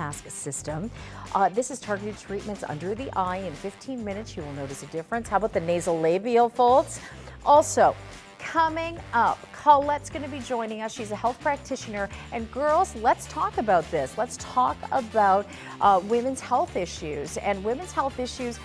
mask system. This is targeted treatments under the eye. In 15 minutes, you will notice a difference. How about the nasal labial folds? Also, coming up, Colette's going to be joining us. She's a health practitioner. And girls, let's talk about this. Let's talk about women's health issues. And women's health issues,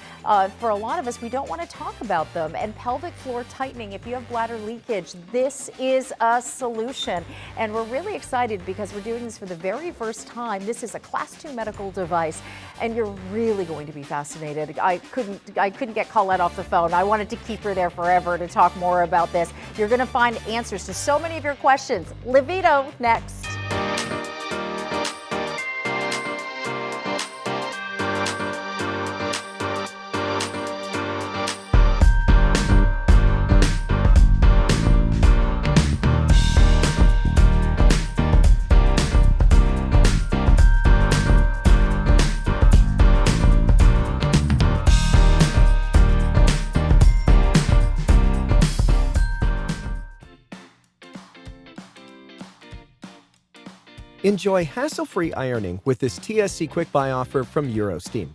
for a lot of us, we don't want to talk about them. And pelvic floor tightening, if you have bladder leakage, this is a solution. And we're really excited because we're doing this for the very first time. This is a Class 2 medical device, and you're really going to be fascinated. I couldn't get Colette off the phone. I wanted to keep her there forever to talk more about this. You're going to find answers to so many of your questions. Livito next. Enjoy hassle-free ironing with this TSC Quick Buy offer from Eurosteam.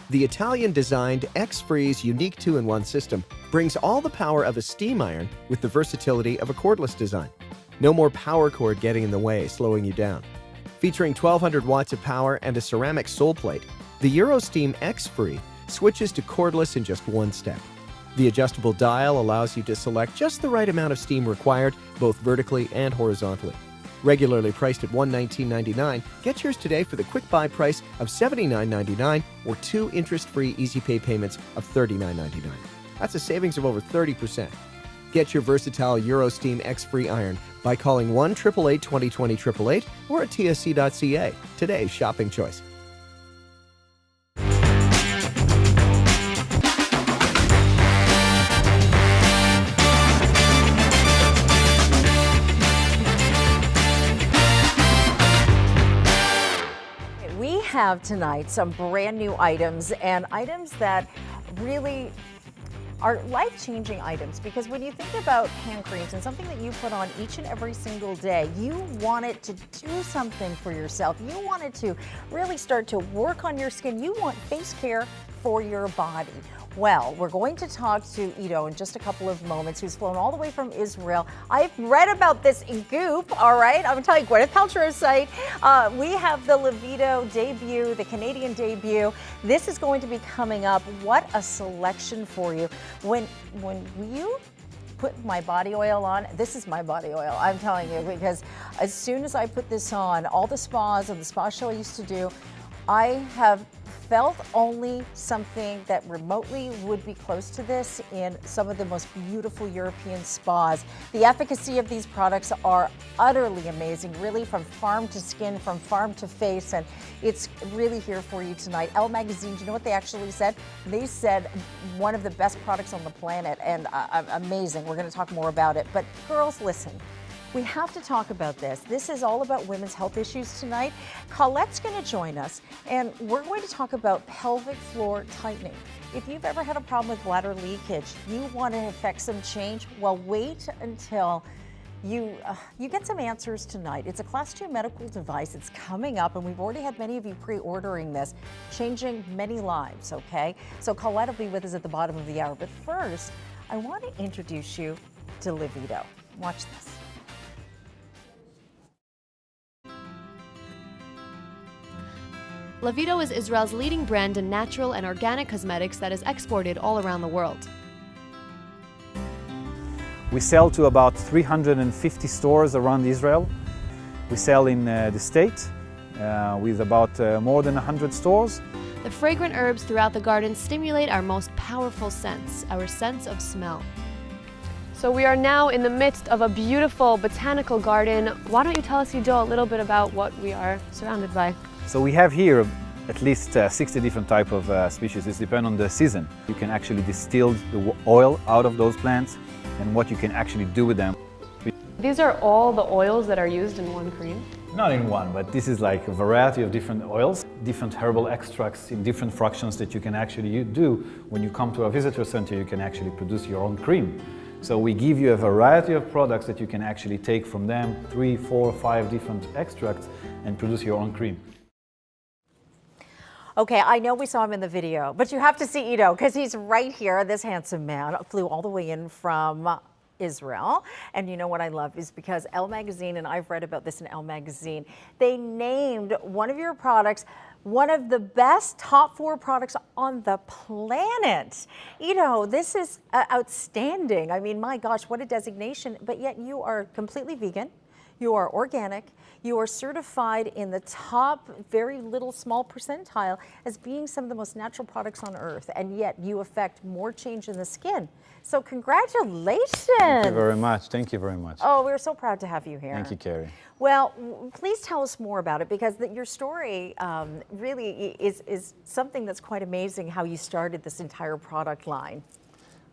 The Italian-designed X-Freeze unique 2-in-1 system brings all the power of a steam iron with the versatility of a cordless design. No more power cord getting in the way, slowing you down. Featuring 1,200 watts of power and a ceramic sole plate, the Eurosteam X-Free switches to cordless in just one step. The adjustable dial allows you to select just the right amount of steam required, both vertically and horizontally. Regularly priced at $119.99, get yours today for the quick buy price of $79.99 or 2 interest-free easy pay payments of $39.99. That's a savings of over 30%. Get your versatile Eurosteam X-Free iron by calling 1-888-2020-888 or at tsc.ca. Today's shopping choice. Have tonight some brand new items, and items that really are life-changing items, because when you think about hand creams and something that you put on each and every single day, you want it to do something for yourself. You want it to really start to work on your skin. You want face care for your body. Well, we're going to talk to Ido in just a couple of moments, who's flown all the way from Israel. I've read about this in Goop, all right? I'm going to tell you, Gwyneth Paltrow's site. We have the Livito debut, the Canadian debut. This is going to be coming up. What a selection for you. When you put my body oil on, this is my body oil, I'm telling you, because as soon as I put this on, all the spas and the spa show I used to do, I have felt only something that remotely would be close to this in some of the most beautiful European spas. The efficacy of these products are utterly amazing, really from farm to skin, from farm to face, and it's really here for you tonight. Elle Magazine, do you know what they actually said? They said one of the best products on the planet, and amazing. We're going to talk more about it. But girls, listen. We have to talk about this. This is all about women's health issues tonight. Colette's going to join us, and we're going to talk about pelvic floor tightening. If you've ever had a problem with bladder leakage, you want to effect some change, well, wait until you get some answers tonight. It's a Class 2 medical device. It's coming up, and we've already had many of you pre-ordering this, changing many lives, okay? So Colette will be with us at the bottom of the hour. But first, I want to introduce you to Livito. Watch this. Livito is Israel's leading brand in natural and organic cosmetics that is exported all around the world. We sell to about 350 stores around Israel. We sell in the state with about more than 100 stores. The fragrant herbs throughout the garden stimulate our most powerful sense, our sense of smell. So we are now in the midst of a beautiful botanical garden. Why don't you tell us, Ido, a little bit about what we are surrounded by? So we have here at least 60 different types of species. It depends on the season. You can actually distill the oil out of those plants and what you can actually do with them. These are all the oils that are used in one cream? Not in one, but this is like a variety of different oils, different herbal extracts in different fractions that you can actually do. When you come to a visitor center, you can actually produce your own cream. So we give you a variety of products that you can actually take from them, 3, 4, 5 different extracts and produce your own cream. Okay, I know we saw him in the video, but you have to see Ido because he's right here. This handsome man flew all the way in from Israel. And you know what I love is because Elle Magazine, and I've read about this in Elle Magazine, they named one of your products one of the best top 4 products on the planet. Ido, this is outstanding. I mean, my gosh, what a designation. But yet you are completely vegan. You are organic. You are certified in the top very little small percentile as being some of the most natural products on earth, and yet you affect more change in the skin. So congratulations. Thank you very much. Thank you very much. Oh, we're so proud to have you here. Thank you, Carrie. Well, please tell us more about it because your story really is something that's quite amazing how you started this entire product line.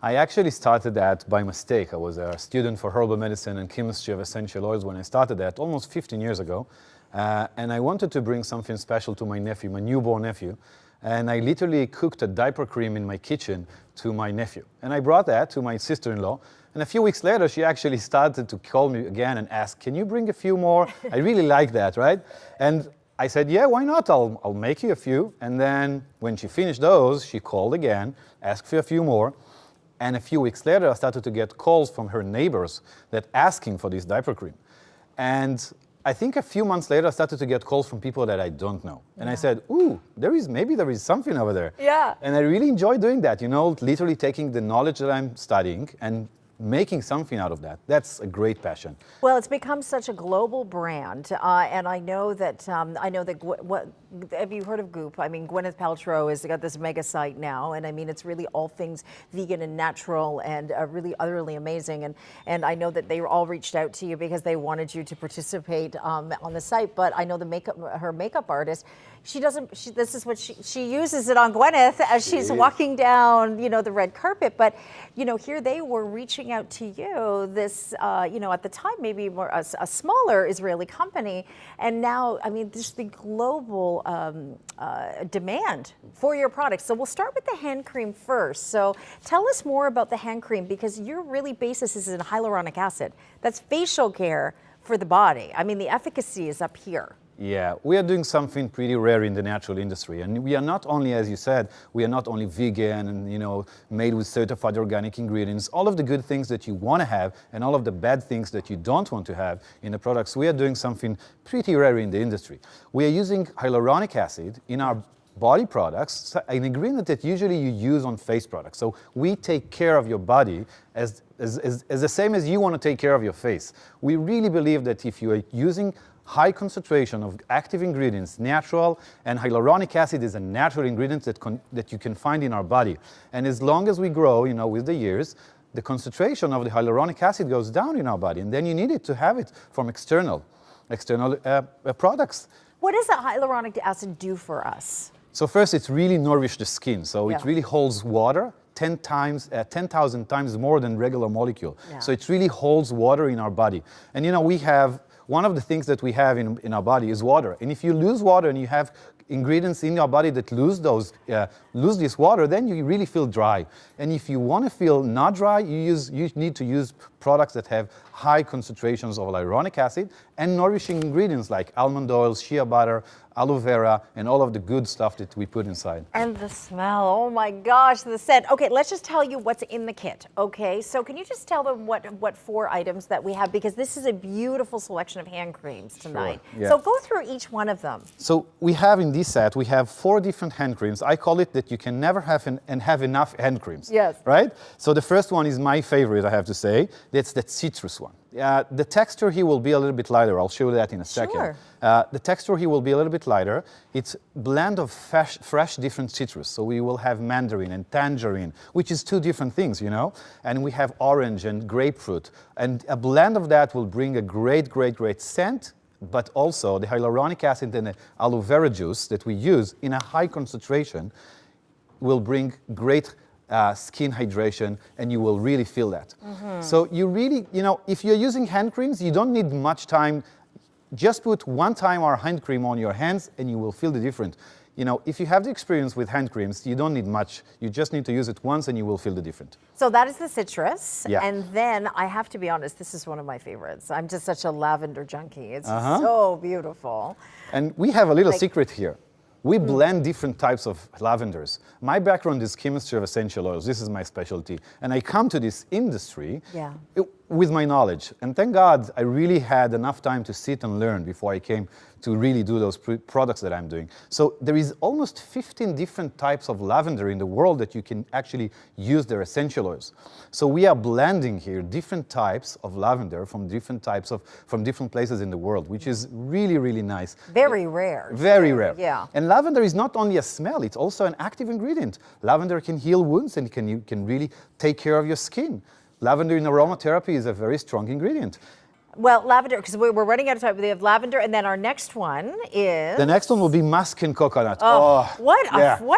I actually started that by mistake. I was a student for herbal medicine and chemistry of essential oils when I started that almost 15 years ago. And I wanted to bring something special to my nephew, my newborn nephew. And I literally cooked a diaper cream in my kitchen to my nephew. And I brought that to my sister-in-law. And a few weeks later, she actually started to call me again and ask, can you bring a few more? I really like that, right? And I said, yeah, why not? I'll make you a few. And then when she finished those, she called again, asked for a few more. And a few weeks later, I started to get calls from her neighbors that asking for this diaper cream. And I think a few months later, I started to get calls from people that I don't know. And I said, ooh, maybe there is something over there. Yeah. And I really enjoy doing that, you know, literally taking the knowledge that I'm studying and making something out of that. That's a great passion. Well, it's become such a global brand, and I know that what have you heard of Goop? I mean, Gwyneth Paltrow has got this mega site now, and I mean, it's really all things vegan and natural, and really utterly amazing. And I know that they all reached out to you because they wanted you to participate on the site. But I know her makeup artist. This is what she uses it on Gwyneth as she's walking down, you know, the red carpet. But, you know, here they were reaching out to you, this, you know, at the time, maybe more a smaller Israeli company. And now, I mean, just the global demand for your products. So we'll start with the hand cream first. So tell us more about the hand cream because your really basis is in hyaluronic acid. That's facial care for the body. I mean, the efficacy is up here. Yeah, we are doing something pretty rare in the natural industry. And we are not only, as you said, we are not only vegan and, you know, made with certified organic ingredients, all of the good things that you want to have and all of the bad things that you don't want to have in the products. We are doing something pretty rare in the industry. We are using hyaluronic acid in our body products, an ingredient that usually you use on face products. So we take care of your body as the same as you want to take care of your face. We really believe that if you are using high concentration of active ingredients, natural, and hyaluronic acid is a natural ingredient that you can find in our body. And as long as we grow, you know, with the years, the concentration of the hyaluronic acid goes down in our body, and then you need it to have it from external products. What does the hyaluronic acid do for us? So first, it's really nourished the skin. So it really holds water 10,000 times more than regular molecule. Yeah. So it really holds water in our body. And you know, we have one of the things that we have in our body is water. And if you lose water and you have ingredients in your body that lose this water, then you really feel dry. And if you want to feel not dry, you need to use products that have high concentrations of hyaluronic acid and nourishing ingredients like almond oil, shea butter, aloe vera, and all of the good stuff that we put inside. And the smell, oh my gosh, the scent. Okay, let's just tell you what's in the kit, okay? So can you just tell them what 4 items that we have, because this is a beautiful selection of hand creams tonight. Sure. Yeah. So go through each one of them. So we have in this set, we have 4 different hand creams. I call it that you can never have have enough hand creams. Yes. Right? So the first one is my favorite, I have to say. That's that citrus one. The texture here will be a little bit lighter. I'll show you that in a second. Sure. The texture here will be a little bit lighter. It's a blend of fresh different citrus. So we will have mandarin and tangerine, which is 2 different things, you know. And we have orange and grapefruit. And a blend of that will bring a great scent, but also the hyaluronic acid and the aloe vera juice that we use in a high concentration will bring great skin hydration, and you will really feel that. Mm-hmm. So you really, you know, if you're using hand creams, you don't need much time. Just put 1 time our hand cream on your hands and you will feel the difference. You know, if you have the experience with hand creams, you don't need much. You just need to use it once and you will feel the difference. So that is the citrus. Yeah. And then I have to be honest, this is one of my favorites. I'm just such a lavender junkie. It's so beautiful. And we have a little secret here. We blend different types of lavenders. My background is chemistry of essential oils. This is my specialty. And I come to this industry with my knowledge. And thank God I really had enough time to sit and learn before I came to really do those products that I'm doing. So there is almost 15 different types of lavender in the world that you can actually use their essential oils. So we are blending here different types of lavender from different places in the world, which is really, really nice. Very rare. Very rare. Yeah. And lavender is not only a smell, it's also an active ingredient. Lavender can heal wounds and you can really take care of your skin. Lavender in aromatherapy is a very strong ingredient. Well, lavender, because we're running out of time. We have lavender, and then our next one is... The next one will be musk and coconut. What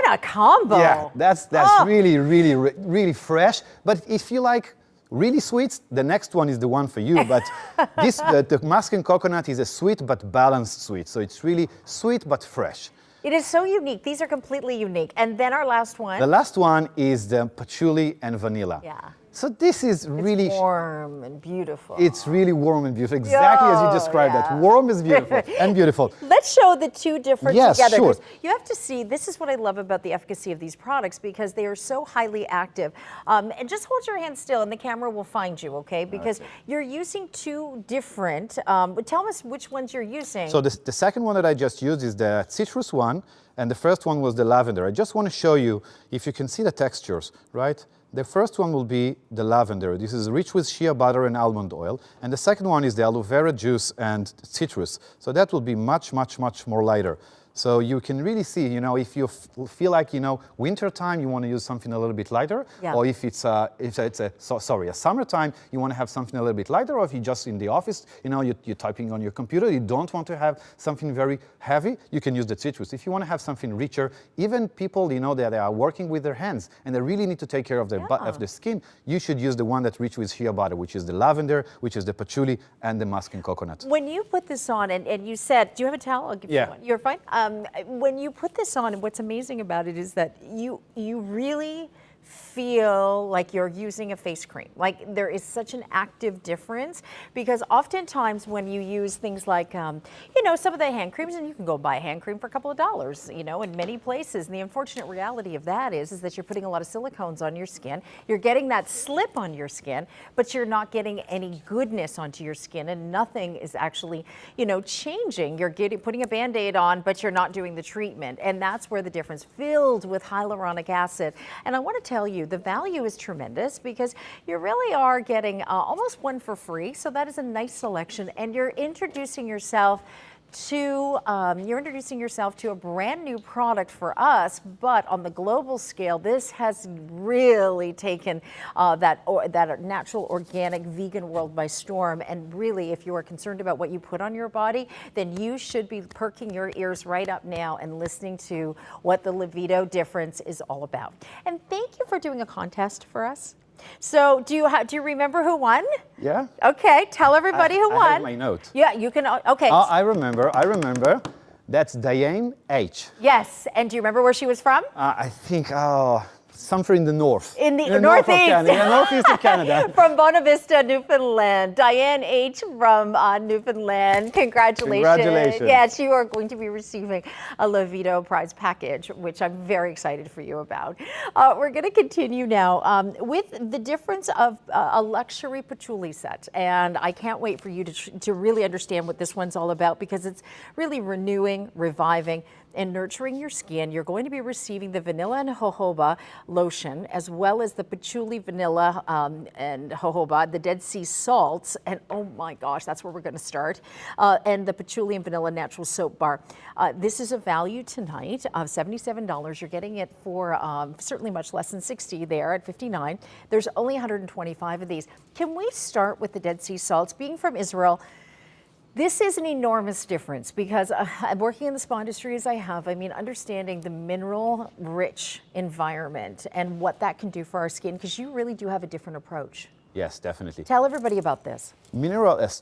a combo. Yeah, that's really, really, really fresh. But if you like really sweets, the next one is the one for you. But the musk and coconut is a sweet but balanced sweet. So it's really sweet but fresh. It is so unique. These are completely unique. And then our last one. The last one is the patchouli and vanilla. Yeah. So this is really... It's warm and beautiful. It's really warm and beautiful, exactly as you described that. Warm is beautiful and beautiful. Let's show the two different together. Sure. You have to see, this is what I love about the efficacy of these products because they are so highly active. And just hold your hand still and the camera will find you, okay? Because you're using two different, tell us which ones you're using. So the second one that I just used is the citrus one, and the first one was the lavender. I just want to show you, if you can see the textures, right? The first one will be the lavender. This is rich with shea butter and almond oil. And the second one is the aloe vera juice and citrus. So that will be much, much, much more lighter. So you can really see, you know, if you feel like, you know, winter time, you want to use something a little bit lighter, or if it's a summertime, you want to have something a little bit lighter, or if you're just in the office, you know, you're typing on your computer, you don't want to have something very heavy, you can use the citrus. If you want to have something richer, even people, you know, that they are working with their hands and they really need to take care of their of the skin, you should use the one that's rich with shea butter, which is the lavender, which is the patchouli, and the musk and coconut. When you put this on, and you said, do you have a towel? I'll give you one. You're fine. When you put this on, and what's amazing about it is that you really feel like you're using a face cream. Like there is such an active difference because oftentimes when you use things like, you know, some of the hand creams, and you can go buy a hand cream for a couple of dollars, you know, in many places. And the unfortunate reality of that is that you're putting a lot of silicones on your skin. You're getting that slip on your skin, but you're not getting any goodness onto your skin and nothing is actually, you know, changing. You're putting a Band-Aid on, but you're not doing the treatment. And that's where the difference, filled with hyaluronic acid. And I want to tell you, the value is tremendous because you really are getting almost one for free. So that is a nice selection, and you're introducing yourself to a brand new product for us, but on the global scale, this has really taken that natural, organic, vegan world by storm. And really, if you are concerned about what you put on your body, then you should be perking your ears right up now and listening to what the Livito difference is all about. And thank you for doing a contest for us. So do you remember who won? Yeah. Okay, tell everybody who won. I have my note. Yeah, you can, okay. I remember. That's Diane H. Yes, and do you remember where she was from? I think, somewhere in the north. In the northeast. Northeast of Canada. From Bonavista, Newfoundland. Diane H. from Newfoundland. Congratulations. Congratulations. Yes, you are going to be receiving a Livito prize package, which I'm very excited for you about. We're going to continue now with the difference of a luxury patchouli set. And I can't wait for you to really understand what this one's all about because it's really renewing, reviving, and nurturing your skin. You're going to be receiving the vanilla and jojoba lotion, as well as the patchouli, vanilla, and jojoba, the Dead Sea salts, and oh my gosh, that's where we're going to start, and the patchouli and vanilla natural soap bar. This is a value tonight of $77. You're getting it for certainly much less than $60 there at $59. There's only 125 of these. Can we start with the Dead Sea salts? Being from Israel, this is an enormous difference because working in the spa industry as I have, I mean, understanding the mineral-rich environment and what that can do for our skin, because you really do have a different approach. Yes, definitely. Tell everybody about this.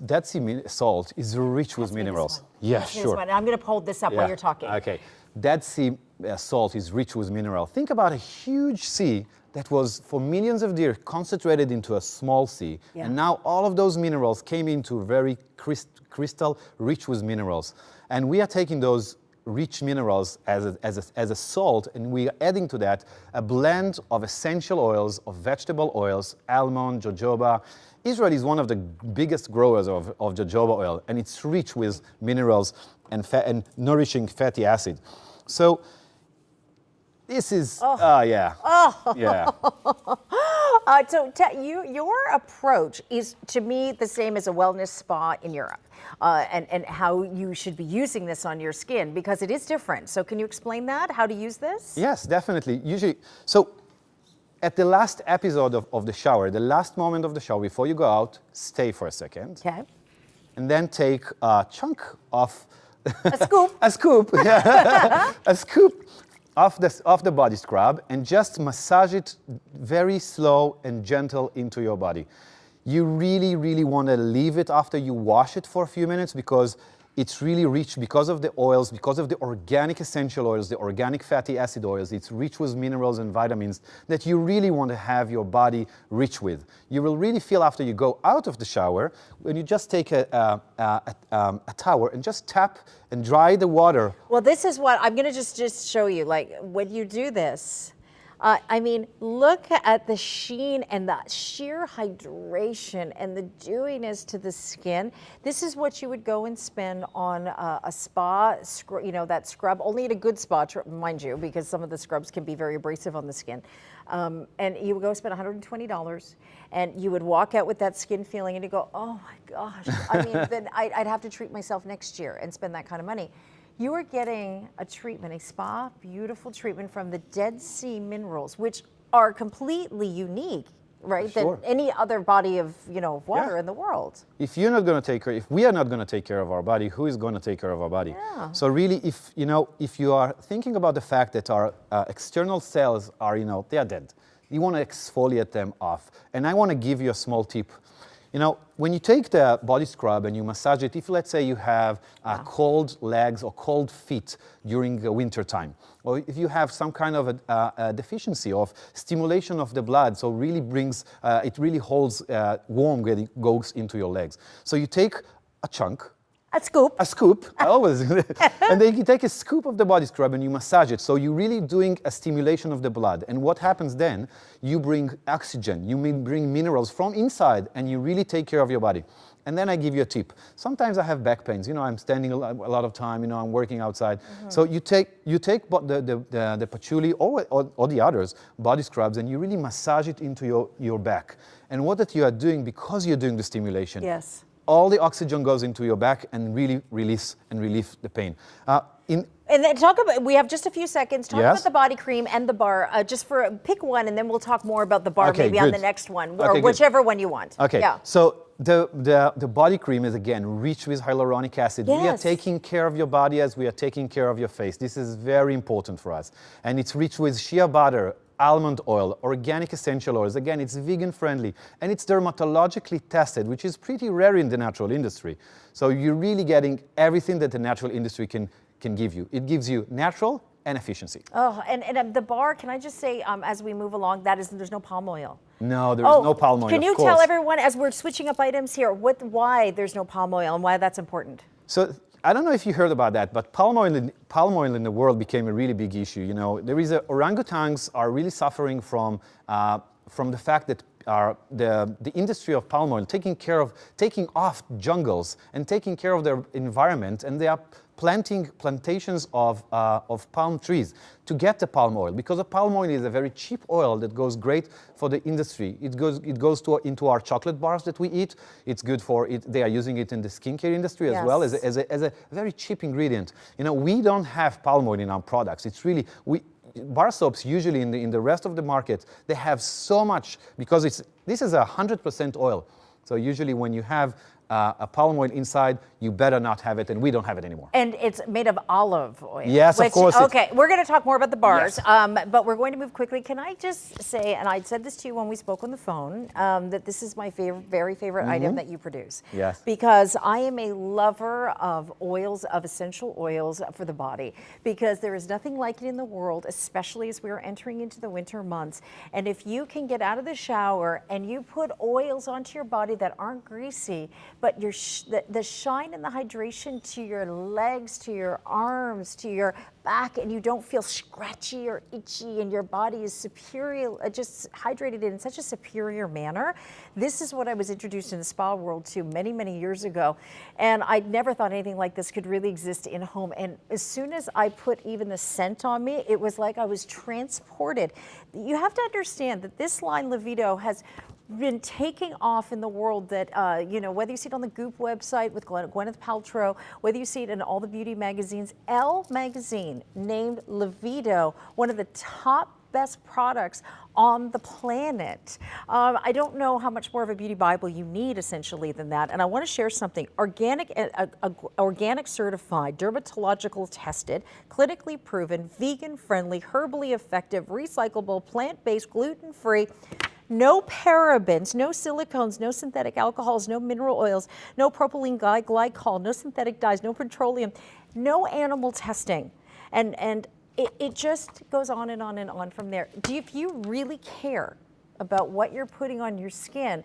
Dead Sea salt is rich with minerals. Yeah, sure. I'm going to hold this up while you're talking. Okay. Dead Sea salt is rich with minerals. Think about a huge sea that was for millions of years concentrated into a small sea. Yeah. And now all of those minerals came into very crystal rich with minerals. And we are taking those rich minerals as a salt, and we are adding to that a blend of essential oils, of vegetable oils, almond, jojoba. Israel is one of the biggest growers of jojoba oil, and it's rich with minerals and nourishing fatty acid. So this is, yeah. Oh. Yeah. Your approach is, to me, the same as a wellness spa in Europe, and how you should be using this on your skin, because it is different. So can you explain that, how to use this? Yes, definitely. Usually, so at the last episode of the shower, the last moment of the shower, before you go out, stay for a second. Okay. And then take a chunk of... A scoop. A scoop, yeah. A scoop of the body scrub, and just massage it very slow and gentle into your body. You really, really want to leave it after you wash it for a few minutes, because it's really rich because of the oils, because of the organic essential oils, the organic fatty acid oils. It's rich with minerals and vitamins that you really want to have your body rich with. You will really feel after you go out of the shower, when you just take a towel and just tap and dry the water. Well, this is what I'm going to just show you. Like, when you do this, I mean, look at the sheen and the sheer hydration and the dewiness to the skin. This is what you would go and spend on a spa, that scrub, only at a good spa, mind you, because some of the scrubs can be very abrasive on the skin. And you would go spend $120, and you would walk out with that skin feeling, and you go, oh my gosh. I mean, then I'd have to treat myself next year and spend that kind of money. You are getting a treatment, a spa, beautiful treatment from the Dead Sea minerals, which are completely unique, right, Sure. than any other body of water in the world. If we are not going to take care of our body, who is going to take care of our body? Yeah. So really, if you are thinking about the fact that our external cells are, they are dead, you want to exfoliate them off. And I want to give you a small tip. When you take the body scrub and you massage it, if let's say you have cold legs or cold feet during the winter time, or if you have some kind of a deficiency of stimulation of the blood, so it really holds warm when it goes into your legs. So you take a chunk, A scoop. a scoop, I always, and then you take a scoop of the body scrub and you massage it. So you're really doing a stimulation of the blood. And what happens then, you bring oxygen, you bring minerals from inside, and you really take care of your body. And then I give you a tip. Sometimes I have back pains. I'm standing a lot of time, I'm working outside. Mm-hmm. So you take the patchouli or the others, body scrubs, and you really massage it into your back. And what that you are doing, because you're doing the stimulation, Yes. all the oxygen goes into your back and really relieve the pain. And then we have just a few seconds. Talk Yes. about the body cream and the bar. Pick one, and then we'll talk more about the bar Okay, maybe on good. the next one, Okay, or good. whichever one you want. Okay, Yeah. so the body cream is, again, rich with hyaluronic acid. We are Yes. taking care of your body as we are taking care of your face. This is very important for us. And it's rich with shea butter, almond oil, organic essential oils. Again, it's vegan friendly, and it's dermatologically tested, which is pretty rare in the natural industry. So you're really getting everything that the natural industry can give you. It gives you natural and efficiency. Oh, and the bar, can I just say, as we move along, there's no palm oil. No, there's no palm oil. Can you of course. tell everyone, as we're switching up items here, why there's no palm oil and why that's important? So I don't know if you heard about that, but palm oil in the world became a really big issue. Orangutans are really suffering from the fact that the industry of palm oil taking off jungles and taking care of their environment, and they are planting plantations of palm trees to get the palm oil, because the palm oil is a very cheap oil that goes great for the industry. It goes into our chocolate bars that we eat. It's good for it. They are using it in the skincare industry as Yes. well as a very cheap ingredient. We don't have palm oil in our products. It's really bar soaps usually in the rest of the market, they have so much, because this is 100% oil. So usually when you have a palm oil inside, you better not have it, and we don't have it anymore. And it's made of olive oil. Yes, of course. Okay, we're going to talk more about the bars, Yes. but we're going to move quickly. Can I just say, and I said this to you when we spoke on the phone, that this is my very favorite item that you produce. Yes. Because I am a lover of oils, of essential oils for the body, because there is nothing like it in the world, especially as we are entering into the winter months. And if you can get out of the shower and you put oils onto your body that aren't greasy, but the shine and the hydration to your legs, to your arms, to your back, and you don't feel scratchy or itchy, and your body is superior, just hydrated in such a superior manner. This is what I was introduced in the spa world to many, many years ago, and I never thought anything like this could really exist in home. And as soon as I put even the scent on me, it was like I was transported. You have to understand that this line, Levito, has been taking off in the world, that you know, whether you see it on the Goop website with Gwyneth Paltrow, whether you see it in all the beauty magazines. Elle magazine named Levito one of the top best products on the planet. I don't know how much more of a beauty Bible you need essentially than that. And I want to share something. Organic certified, dermatological tested, clinically proven, vegan friendly, herbally effective, recyclable, plant-based, gluten-free, no parabens, no silicones, no synthetic alcohols, no mineral oils, no propylene glycol, no synthetic dyes, no petroleum, no animal testing. And it just goes on and on and on from there. If you really care about what you're putting on your skin,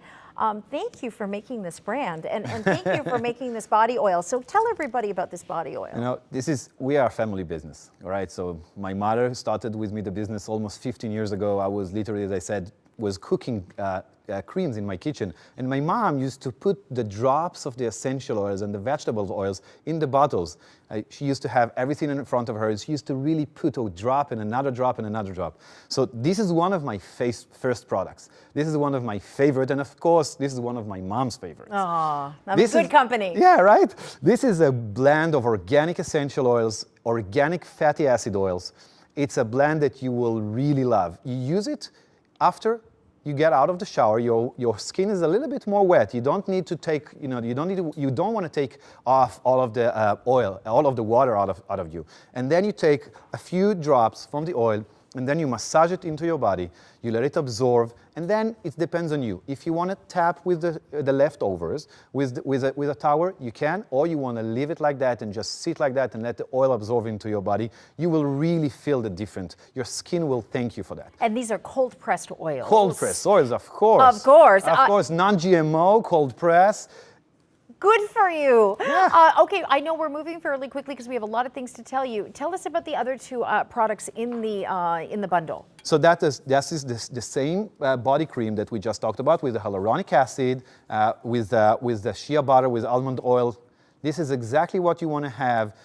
thank you for making this brand, and thank you for making this body oil. So tell everybody about this body oil. You know, we are a family business, all right? So my mother started with me the business almost 15 years ago. I was literally, as I said, was cooking creams in my kitchen, and my mom used to put the drops of the essential oils and the vegetable oils in the bottles. She used to have everything in front of her. She used to really put a drop and another drop and another drop. So this is one of my first products. This is one of my favorite, and of course, this is one of my mom's favorites. Oh, that's good company. Yeah, right? This is a blend of organic essential oils, organic fatty acid oils. It's a blend that you will really love. You use it after you get out of the shower. Your skin is a little bit more wet. You don't need to take, you don't want to take off all of the oil, all of the water out of you. And then you take a few drops from the oil, and then you massage it into your body. You let it absorb, and then it depends on you. If you want to tap with the leftovers with a towel, you can, or you want to leave it like that and just sit like that and let the oil absorb into your body, you will really feel the difference. Your skin will thank you for that. And these are cold pressed oils. Cold pressed oils, of course. Of course. Of course, non-GMO, cold press. Good for you. Yeah. Okay, I know we're moving fairly quickly because we have a lot of things to tell you. Tell us about the other two products in the bundle. So that is the same body cream that we just talked about, with the hyaluronic acid, with the shea butter, with almond oil. This is exactly what you want to have.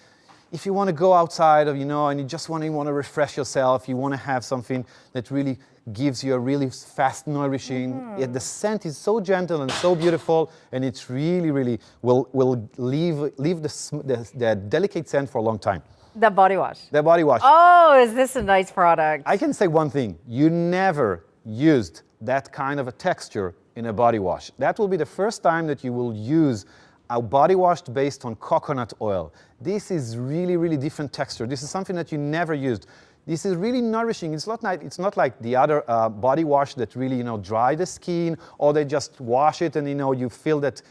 If you want to go outside, and you just want to refresh yourself, you want to have something that really gives you a really fast nourishing. The scent is so gentle and so beautiful, and it's really will leave the delicate scent for a long time. The body wash. The body wash. Oh, is this a nice product? I can say one thing. You never used that kind of a texture in a body wash. That will be the first time that you will use a body wash based on coconut oil. This is really different texture. This is something that you never used. This is really nourishing. It's not like the other body wash that really dry the skin, or they just wash it and you feel that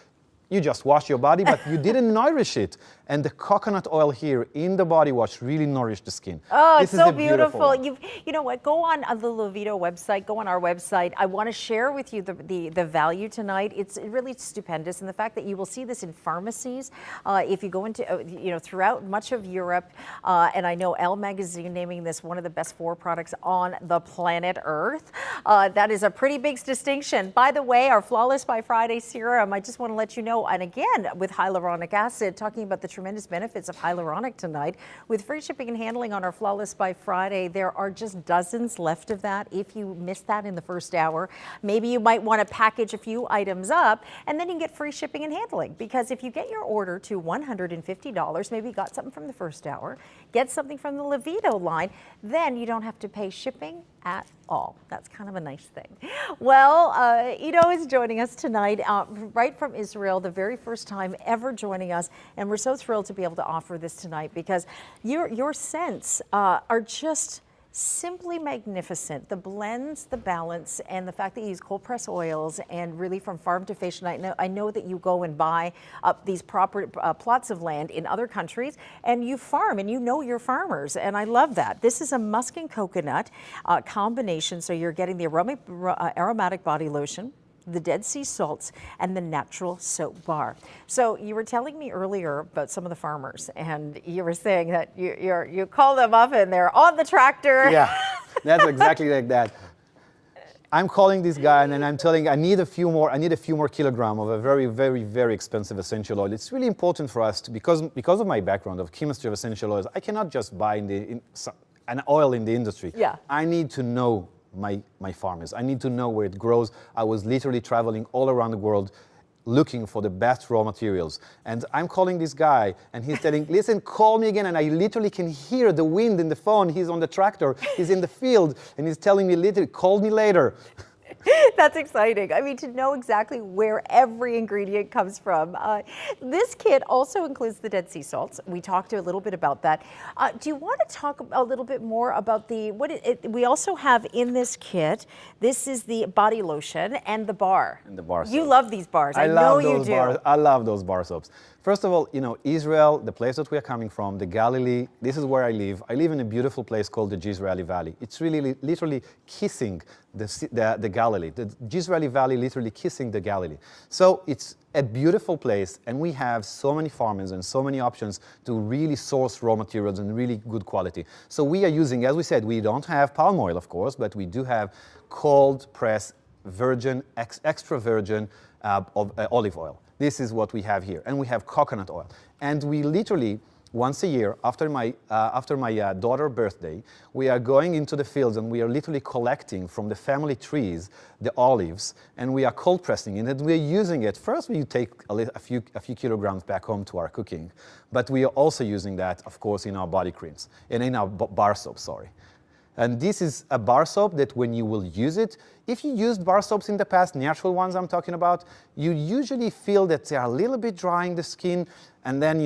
you just wash your body, but you didn't nourish it. And the coconut oil here in the body wash really nourished the skin. Oh, it's so beautiful. You know what? Go on the Levito website. Go on our website. I want to share with you the value tonight. It's really stupendous, and the fact that you will see this in pharmacies. If you go into throughout much of Europe, and I know Elle magazine naming this one of the best 4 products on the planet Earth. That is a pretty big distinction. By the way, our Flawless by Friday serum. I just want to let you know. And again, with hyaluronic acid, talking about the tremendous benefits of hyaluronic tonight. With free shipping and handling on our Flawless by Friday, there are just dozens left of that. If you missed that in the first hour, maybe you might want to package a few items up, and then you can get free shipping and handling. Because if you get your order to $150, maybe you got something from the first hour, get something from the Levito line, then you don't have to pay shipping at all. That's kind of a nice thing. Well, Ido is joining us tonight right from Israel, the very first time ever joining us, and we're so thrilled to be able to offer this tonight because your scents are just simply magnificent. The blends, the balance, and the fact that you use cold press oils and really from farm to fashion. I know that you go and buy up these proper plots of land in other countries, and you farm, and you know your farmers, and I love that. This is a musk and coconut combination, so you're getting the aromatic body lotion, the Dead Sea salts, and the natural soap bar. So you were telling me earlier about some of the farmers, and you were saying that you call them up and they're on the tractor. Yeah, that's exactly like that. I'm calling this guy and I'm telling I need a few more kilograms of a very, very, very expensive essential oil. It's really important for us to, because of my background of chemistry of essential oils, I cannot just buy an oil in the industry. Yeah. I need to know my farmers. I need to know where it grows. I was literally traveling all around the world looking for the best raw materials. And I'm calling this guy and he's telling, listen, call me again. And I literally can hear the wind in the phone. He's on the tractor, he's in the field, and he's telling me literally, call me later. That's exciting. I mean, to know exactly where every ingredient comes from. This kit also includes the Dead Sea salts. We talked a little bit about that. Do you want to talk a little bit more about we also have in this kit, this is the body lotion and the bar. And the bar soap. You love these bars. I know you do. I love those bar soaps. First of all, Israel, the place that we are coming from, the Galilee, this is where I live. I live in a beautiful place called the Jizraeli Valley. It's really literally kissing the Galilee. The Jizraeli Valley literally kissing the Galilee. So it's a beautiful place, and we have so many farmers and so many options to really source raw materials and really good quality. So we are using, as we said, we don't have palm oil, of course, but we do have cold press virgin, extra virgin olive oil. This is what we have here, and we have coconut oil. And we literally, once a year, after my daughter's birthday, we are going into the fields and we are literally collecting from the family trees the olives, and we are cold pressing it, and we are using it. First, we take a few kilograms back home to our cooking, but we are also using that, of course, in our body creams and in our bar soap. Sorry. And this is a bar soap that when you will use it, if you used bar soaps in the past, natural ones I'm talking about, you usually feel that they are a little bit drying the skin. And then,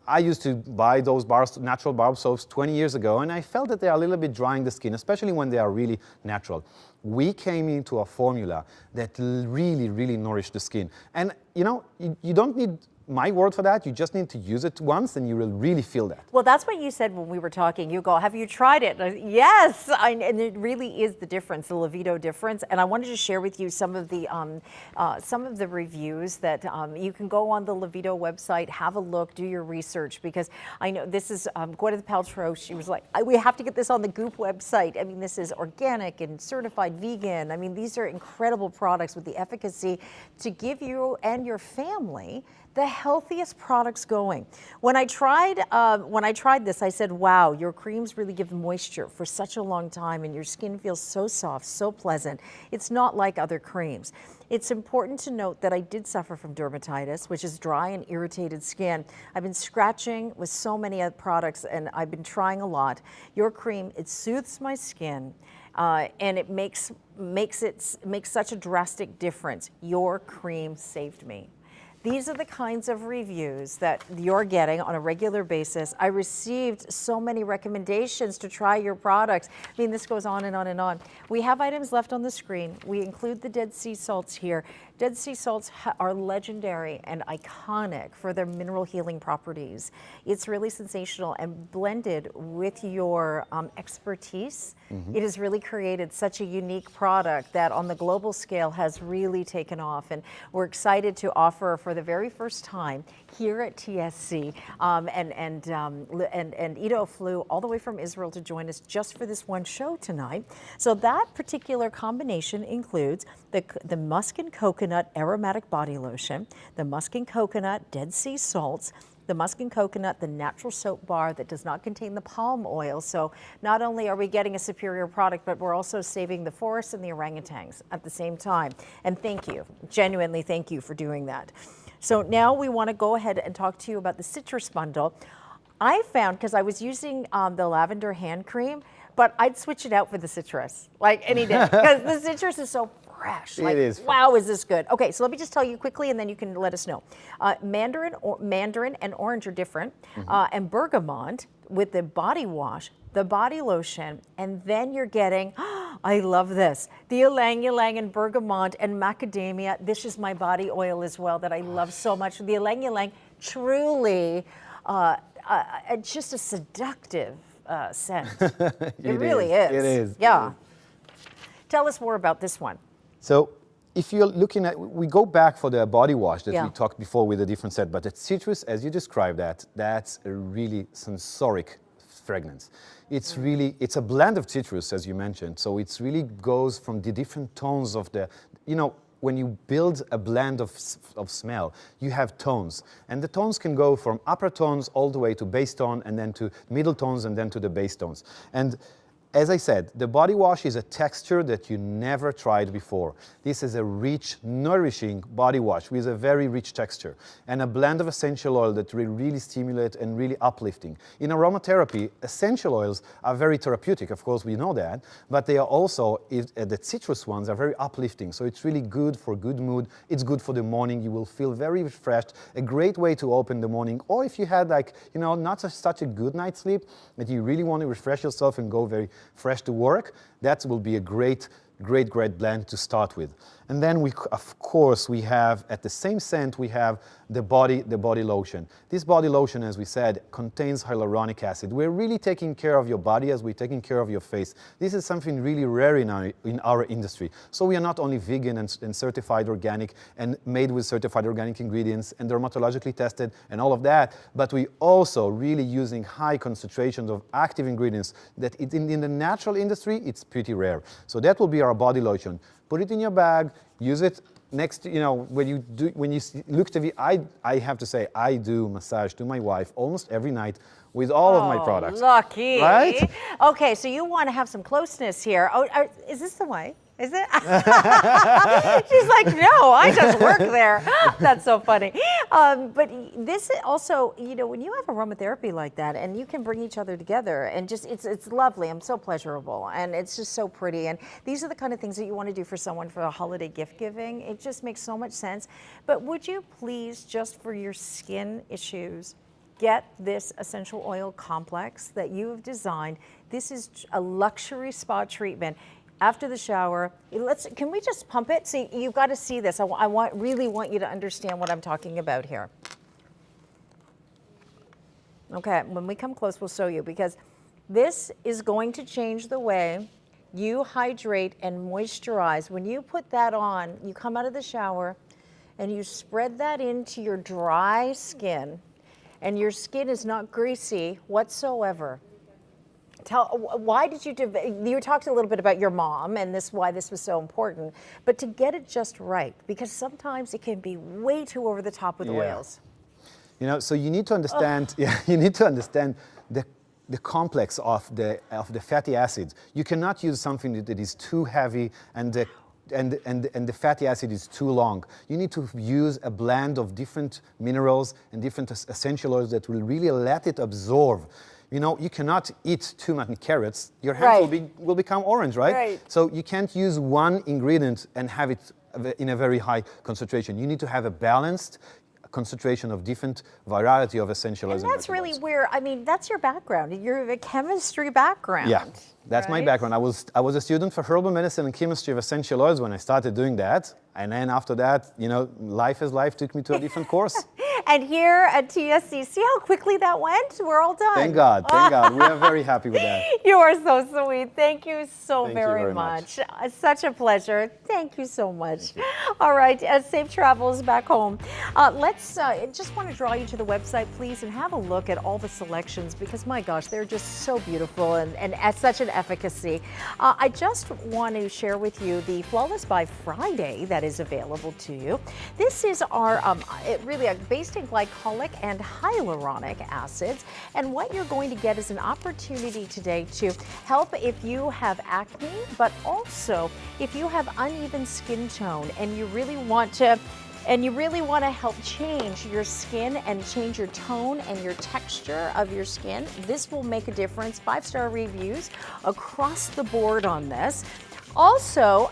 I used to buy those natural bar soaps 20 years ago, and I felt that they are a little bit drying the skin, especially when they are really natural. We came into a formula that really, really nourished the skin. And, you don't need my word for that. You just need to use it once and you will really feel that. Well, that's what you said when we were talking. You go, have you tried it? Yes, and it really is the difference, the Levito difference. And I wanted to share with you some of the reviews that you can go on the Levito website, have a look, do your research, because I know this is Gwyneth Paltrow. She was like, we have to get this on the Goop website. I mean, this is organic and certified vegan. I mean, these are incredible products with the efficacy to give you and your family the healthiest products going. When I tried this, I said, wow, your creams really give moisture for such a long time and your skin feels so soft, so pleasant. It's not like other creams. It's important to note that I did suffer from dermatitis, which is dry and irritated skin. I've been scratching with so many other products and I've been trying a lot. Your cream, it soothes my skin. And it makes such a drastic difference. Your cream saved me. These are the kinds of reviews that you're getting on a regular basis. I received so many recommendations to try your products. I mean, this goes on and on and on. We have items left on the screen. We include the Dead Sea salts here. Dead Sea salts are legendary and iconic for their mineral healing properties. It's really sensational, and blended with your expertise, it has really created such a unique product that on the global scale has really taken off. And we're excited to offer for the very first time here at TSC, and Ido flew all the way from Israel to join us just for this one show tonight. So that particular combination includes the musk and coconut aromatic body lotion, the musk and coconut Dead Sea salts, the musk and coconut, the natural soap bar that does not contain the palm oil. So not only are we getting a superior product, but we're also saving the forests and the orangutans at the same time. And thank you, genuinely thank you for doing that. So now we want to go ahead and talk to you about the citrus bundle. I found, because I was using the lavender hand cream, but I'd switch it out for the citrus, like any day, because the citrus is so fresh. Like, it is. Wow, is this good? Okay, so let me just tell you quickly, and then you can let us know. Mandarin and orange are different, and bergamot with the body wash, the body lotion, and then you're getting, I love this, the ylang ylang and bergamot and macadamia. This is my body oil as well that I love so much. The ylang ylang, truly just a seductive scent. It really is. It is. Yeah. Tell us more about this one. So if you're looking at, we go back for the body wash that Yeah. we talked before with a different set, but the citrus, as you described that's a really sensoric fragrance. It's really, it's a blend of citrus, as you mentioned, so it's really goes from the different tones of the, you know, when you build a blend of smell, you have tones. And the tones can go from upper tones all the way to bass tone, and then to middle tones, and then to the bass tones. And as I said, the body wash is a texture that you never tried before. This is a rich, nourishing body wash with a very rich texture and a blend of essential oil that will really stimulate and really uplifting. In aromatherapy, essential oils are very therapeutic, of course we know that, but they are also, the citrus ones are very uplifting. So it's really good for good mood. It's good for the morning. You will feel very refreshed. A great way to open the morning. Or if you had like, you know, not such a good night's sleep, that you really want to refresh yourself and go very fresh to work, that will be a great blend to start with. And then we, of course, we have, at the same scent, we have the body lotion. This body lotion, as we said, contains hyaluronic acid. We're really taking care of your body as we're taking care of your face. This is something really rare in our industry. So we are not only vegan and certified organic and made with certified organic ingredients and dermatologically tested and all of that, but we also really using high concentrations of active ingredients that in the natural industry, it's pretty rare. So that will be our body lotion. Put it in your bag, use it next to, you know, when you look to I have to say, I do massage to my wife almost every night with all of my products. Lucky. Right? Okay, so you want to have some closeness here. Oh, is this the way? Is it? She's like, no, I just work there. That's so funny. But this also, you know, when you have aromatherapy like that and you can bring each other together and just, it's lovely. I'm so pleasurable and it's just so pretty. And these are the kind of things that you want to do for someone for a holiday gift giving. It just makes so much sense. But would you please, just for your skin issues, get this essential oil complex that you have designed. This is a luxury spa treatment. After the shower, can we just pump it? See, you've got to see this. I really want you to understand what I'm talking about here. Okay, when we come close, we'll show you, because this is going to change the way you hydrate and moisturize. When you put that on, you come out of the shower and you spread that into your dry skin, and your skin is not greasy whatsoever. Why did you talked a little bit about your mom and why this was so important, but to get it just right, because sometimes it can be way too over the top with oils. You know, so you need to understand, you need to understand the complex of the fatty acids. You cannot use something that is too heavy and the fatty acid is too long. You need to use a blend of different minerals and different essential oils that will really let it absorb. You know, you cannot eat too many carrots. Your hands will become orange, right? So you can't use one ingredient and have it in a very high concentration. You need to have a balanced concentration of different variety of essential oils. And that's really where, I mean, that's your background. You're a chemistry background. Yeah, that's my background. I was a student for herbal medicine and chemistry of essential oils when I started doing that. And then after that, you know, life took me to a different course. And here at TSC, see how quickly that went? We're all done. Thank God, thank God. We are very happy with that. You are so sweet. Thank you so very much. Such a pleasure. Thank you so much. All right, safe travels back home. Let's just want to draw you to the website, please, and have a look at all the selections, because my gosh, they're just so beautiful and at such an efficacy. I just want to share with you the Flawless by Friday that is available to you. This is our really based in glycolic and hyaluronic acids, and what you're going to get is an opportunity today to help if you have acne, but also if you have uneven skin tone and you really want to help change your skin and change your tone and your texture of your skin. This will make a difference. 5-star reviews across the board on this. Also,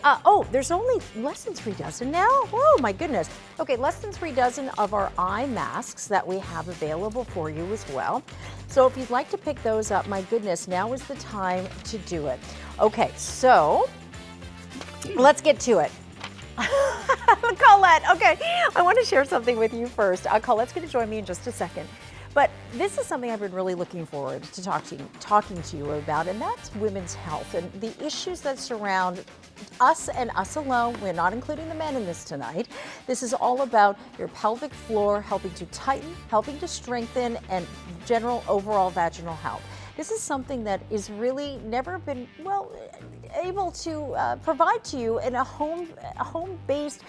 there's only less than 3 dozen now. Oh my goodness. Okay, less than 3 dozen of our eye masks that we have available for you as well. So if you'd like to pick those up, my goodness, now is the time to do it. Okay, so let's get to it. Colette, okay, I want to share something with you first. Colette's going to join me in just a second. But this is something I've been really looking forward to talking to you about, and that's women's health and the issues that surround us and us alone. We're not including the men in this tonight. This is all about your pelvic floor, helping to tighten, helping to strengthen, and general overall vaginal health. This is something that is really never been, well, able to provide to you in a home-based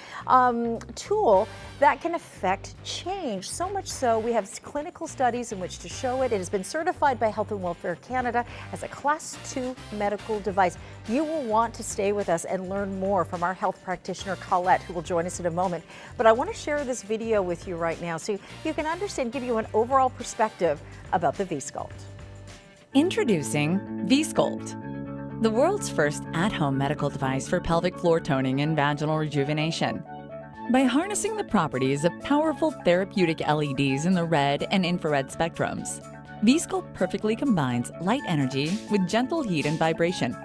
tool that can affect change. So much so, we have clinical studies in which to show it. It has been certified by Health and Welfare Canada as a Class 2 medical device. You will want to stay with us and learn more from our health practitioner, Colette, who will join us in a moment. But I want to share this video with you right now so you can understand, give you an overall perspective about the V-Sculpt. Introducing V-Sculpt, the world's first at-home medical device for pelvic floor toning and vaginal rejuvenation. By harnessing the properties of powerful therapeutic LEDs in the red and infrared spectrums, V-Sculpt perfectly combines light energy with gentle heat and vibration.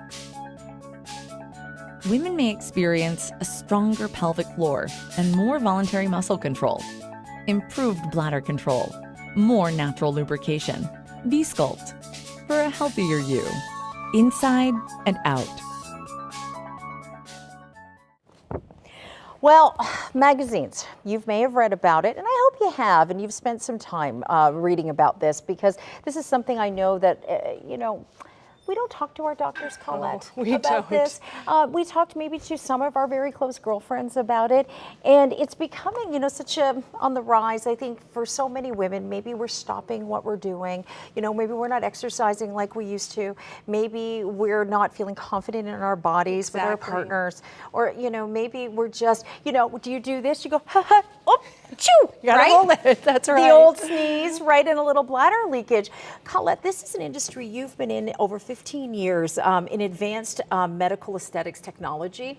Women may experience a stronger pelvic floor and more voluntary muscle control, improved bladder control, more natural lubrication. V-Sculpt, for a healthier you, inside and out. Well, magazines, you may have read about it, and I hope you have, and you've spent some time reading about this, because this is something I know that, we don't talk to our doctors, Colette, about this. We talked maybe to some of our very close girlfriends about it, and it's becoming, such a on the rise. I think for so many women, maybe we're stopping what we're doing. Maybe we're not exercising like we used to. Maybe we're not feeling confident in our bodies with our partners, or maybe we're just, do you do this? You go, ha ha, oh, choo, you gotta hold it. That's right. The old sneeze, right, and a little bladder leakage. Colette, this is an industry you've been in over 15 years in advanced medical aesthetics technology.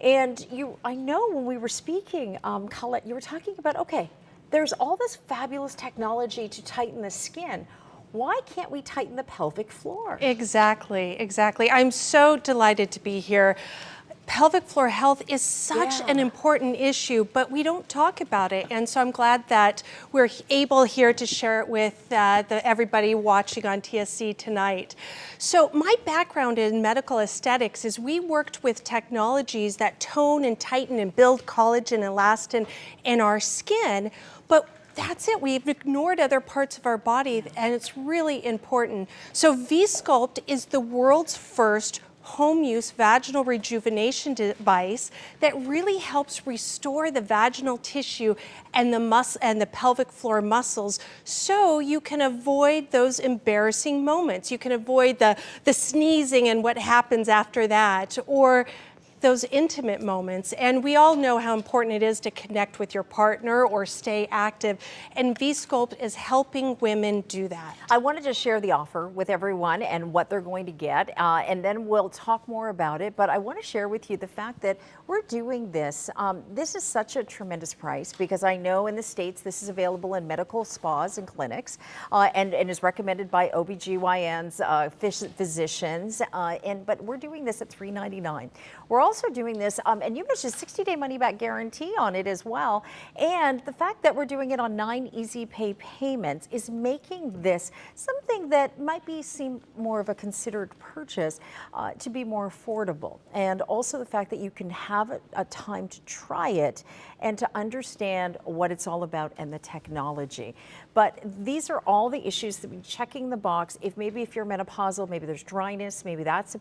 And I know when we were speaking, Colette, you were talking about, okay, there's all this fabulous technology to tighten the skin. Why can't we tighten the pelvic floor? Exactly. I'm so delighted to be here. Pelvic floor health is such an important issue, but we don't talk about it. And so I'm glad that we're able here to share it with everybody watching on TSC tonight. So my background in medical aesthetics is we worked with technologies that tone and tighten and build collagen and elastin in our skin, but that's it. We've ignored other parts of our body, and it's really important. So V-Sculpt is the world's first home use vaginal rejuvenation device that really helps restore the vaginal tissue and the pelvic floor muscles, so you can avoid those embarrassing moments. You can avoid the sneezing and what happens after that, or those intimate moments. And we all know how important it is to connect with your partner or stay active, and V-Sculpt is helping women do that. I wanted to share the offer with everyone and what they're going to get, and then we'll talk more about it. But I want to share with you the fact that we're doing this. This is such a tremendous price, because I know in the States this is available in medical spas and clinics, and is recommended by OBGYNs, physicians, but we're doing this at $399. We're also doing this, and you mentioned 60-day money-back guarantee on it as well. And the fact that we're doing it on 9 easy pay payments is making this something that might seem more of a considered purchase to be more affordable. And also the fact that you can have a time to try it and to understand what it's all about and the technology. But these are all the issues that we're checking the box. If you're menopausal, maybe there's dryness, maybe that's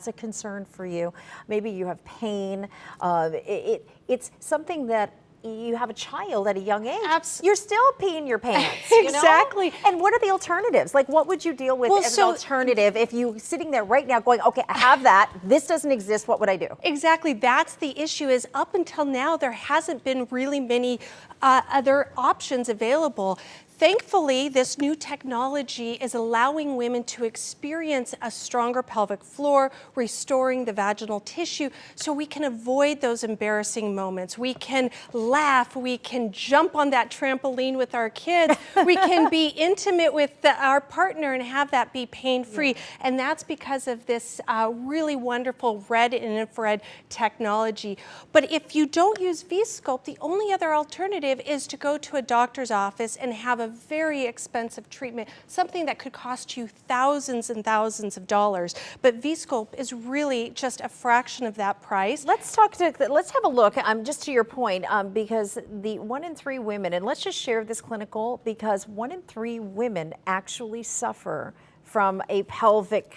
a concern for you. Maybe you have pain. It's something that you have a child at a young age, you're still peeing your pants. Exactly. You know? And what are the alternatives? Like, what would you deal with as an alternative if you sitting there right now going, okay, I have that, this doesn't exist, what would I do? Exactly, that's the issue. Is up until now, there hasn't been really many other options available. Thankfully, this new technology is allowing women to experience a stronger pelvic floor, restoring the vaginal tissue, so we can avoid those embarrassing moments. We can laugh, we can jump on that trampoline with our kids, we can be intimate with our partner and have that be pain-free. And that's because of this really wonderful red and infrared technology. But if you don't use V-Sculpt, the only other alternative is to go to a doctor's office and have a very expensive treatment, something that could cost you thousands and thousands of dollars. But V-Sculpt is really just a fraction of that price. Let's have a look, just to your point, because the 1 in 3 women, and let's just share this clinical, because 1 in 3 women actually suffer from a pelvic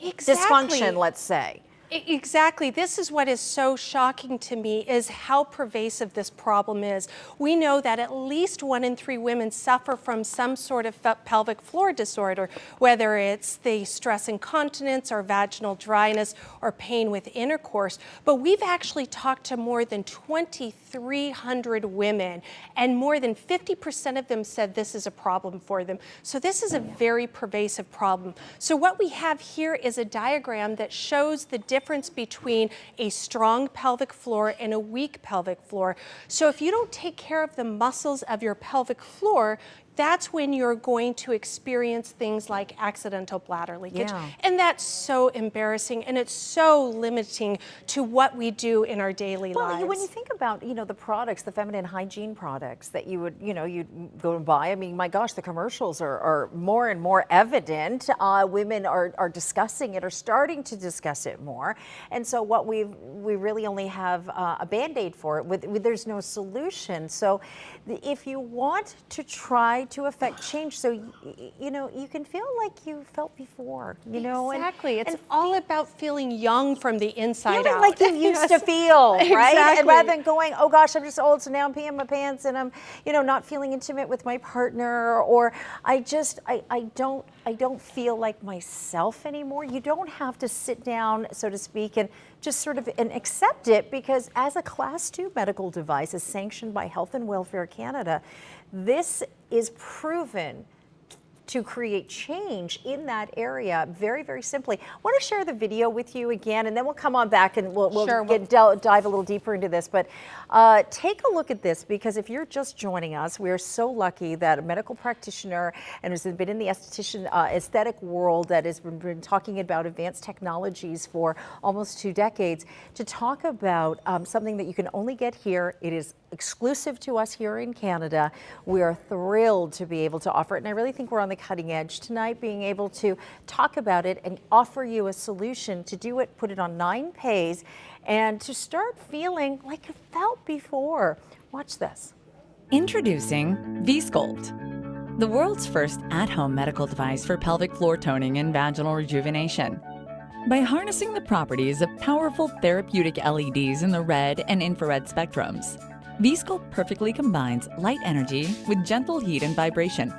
dysfunction, let's say. Exactly. This is what is so shocking to me, is how pervasive this problem is. We know that at least 1 in 3 women suffer from some sort of pelvic floor disorder, whether it's the stress incontinence or vaginal dryness or pain with intercourse. But we've actually talked to more than 2,300 women, and more than 50% of them said this is a problem for them. So this is a very pervasive problem. So what we have here is a diagram that shows the difference between a strong pelvic floor and a weak pelvic floor. So if you don't take care of the muscles of your pelvic floor, that's when you're going to experience things like accidental bladder leakage. Yeah. And that's so embarrassing, and it's so limiting to what we do in our daily lives. When you think about, the products, the feminine hygiene products that you would, you'd go and buy, I mean, my gosh, the commercials are more and more evident. Women are discussing it, or starting to discuss it more. And so what we really only have a Band-Aid for it. There's no solution. So if you want to try to affect change, so you can feel like you felt before, Exactly. It's all about feeling young from the inside feeling out. like you used to feel, right? Exactly. And rather than going, oh gosh, I'm just old, so now I'm peeing my pants and I'm, not feeling intimate with my partner, or I don't feel like myself anymore. You don't have to sit down, so to speak, and just sort of accept it, because as a Class 2 medical device, as sanctioned by Health and Welfare Canada, this is proven to create change in that area very, very simply. I want to share the video with you again, and then we'll come on back and we'll dive a little deeper into this. But take a look at this, because if you're just joining us, we are so lucky that a medical practitioner and has been in the esthetician aesthetic world, that has been talking about advanced technologies for almost 2 decades, to talk about something that you can only get here. It is exclusive to us here in Canada. We are thrilled to be able to offer it, and I really think we're on the cutting edge tonight, being able to talk about it and offer you a solution to do it, put it on 9 pays, and to start feeling like you felt before. Watch this. Introducing V-Sculpt, the world's first at-home medical device for pelvic floor toning and vaginal rejuvenation. By harnessing the properties of powerful therapeutic LEDs in the red and infrared spectrums, V-Sculpt perfectly combines light energy with gentle heat and vibration.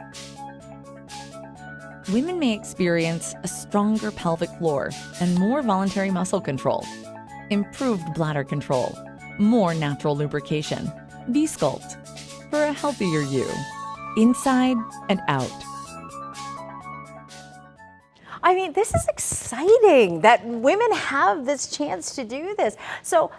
Women may experience a stronger pelvic floor and more voluntary muscle control, improved bladder control, more natural lubrication. V-Sculpt, for a healthier you, inside and out. I mean, this is exciting that women have this chance to do this. So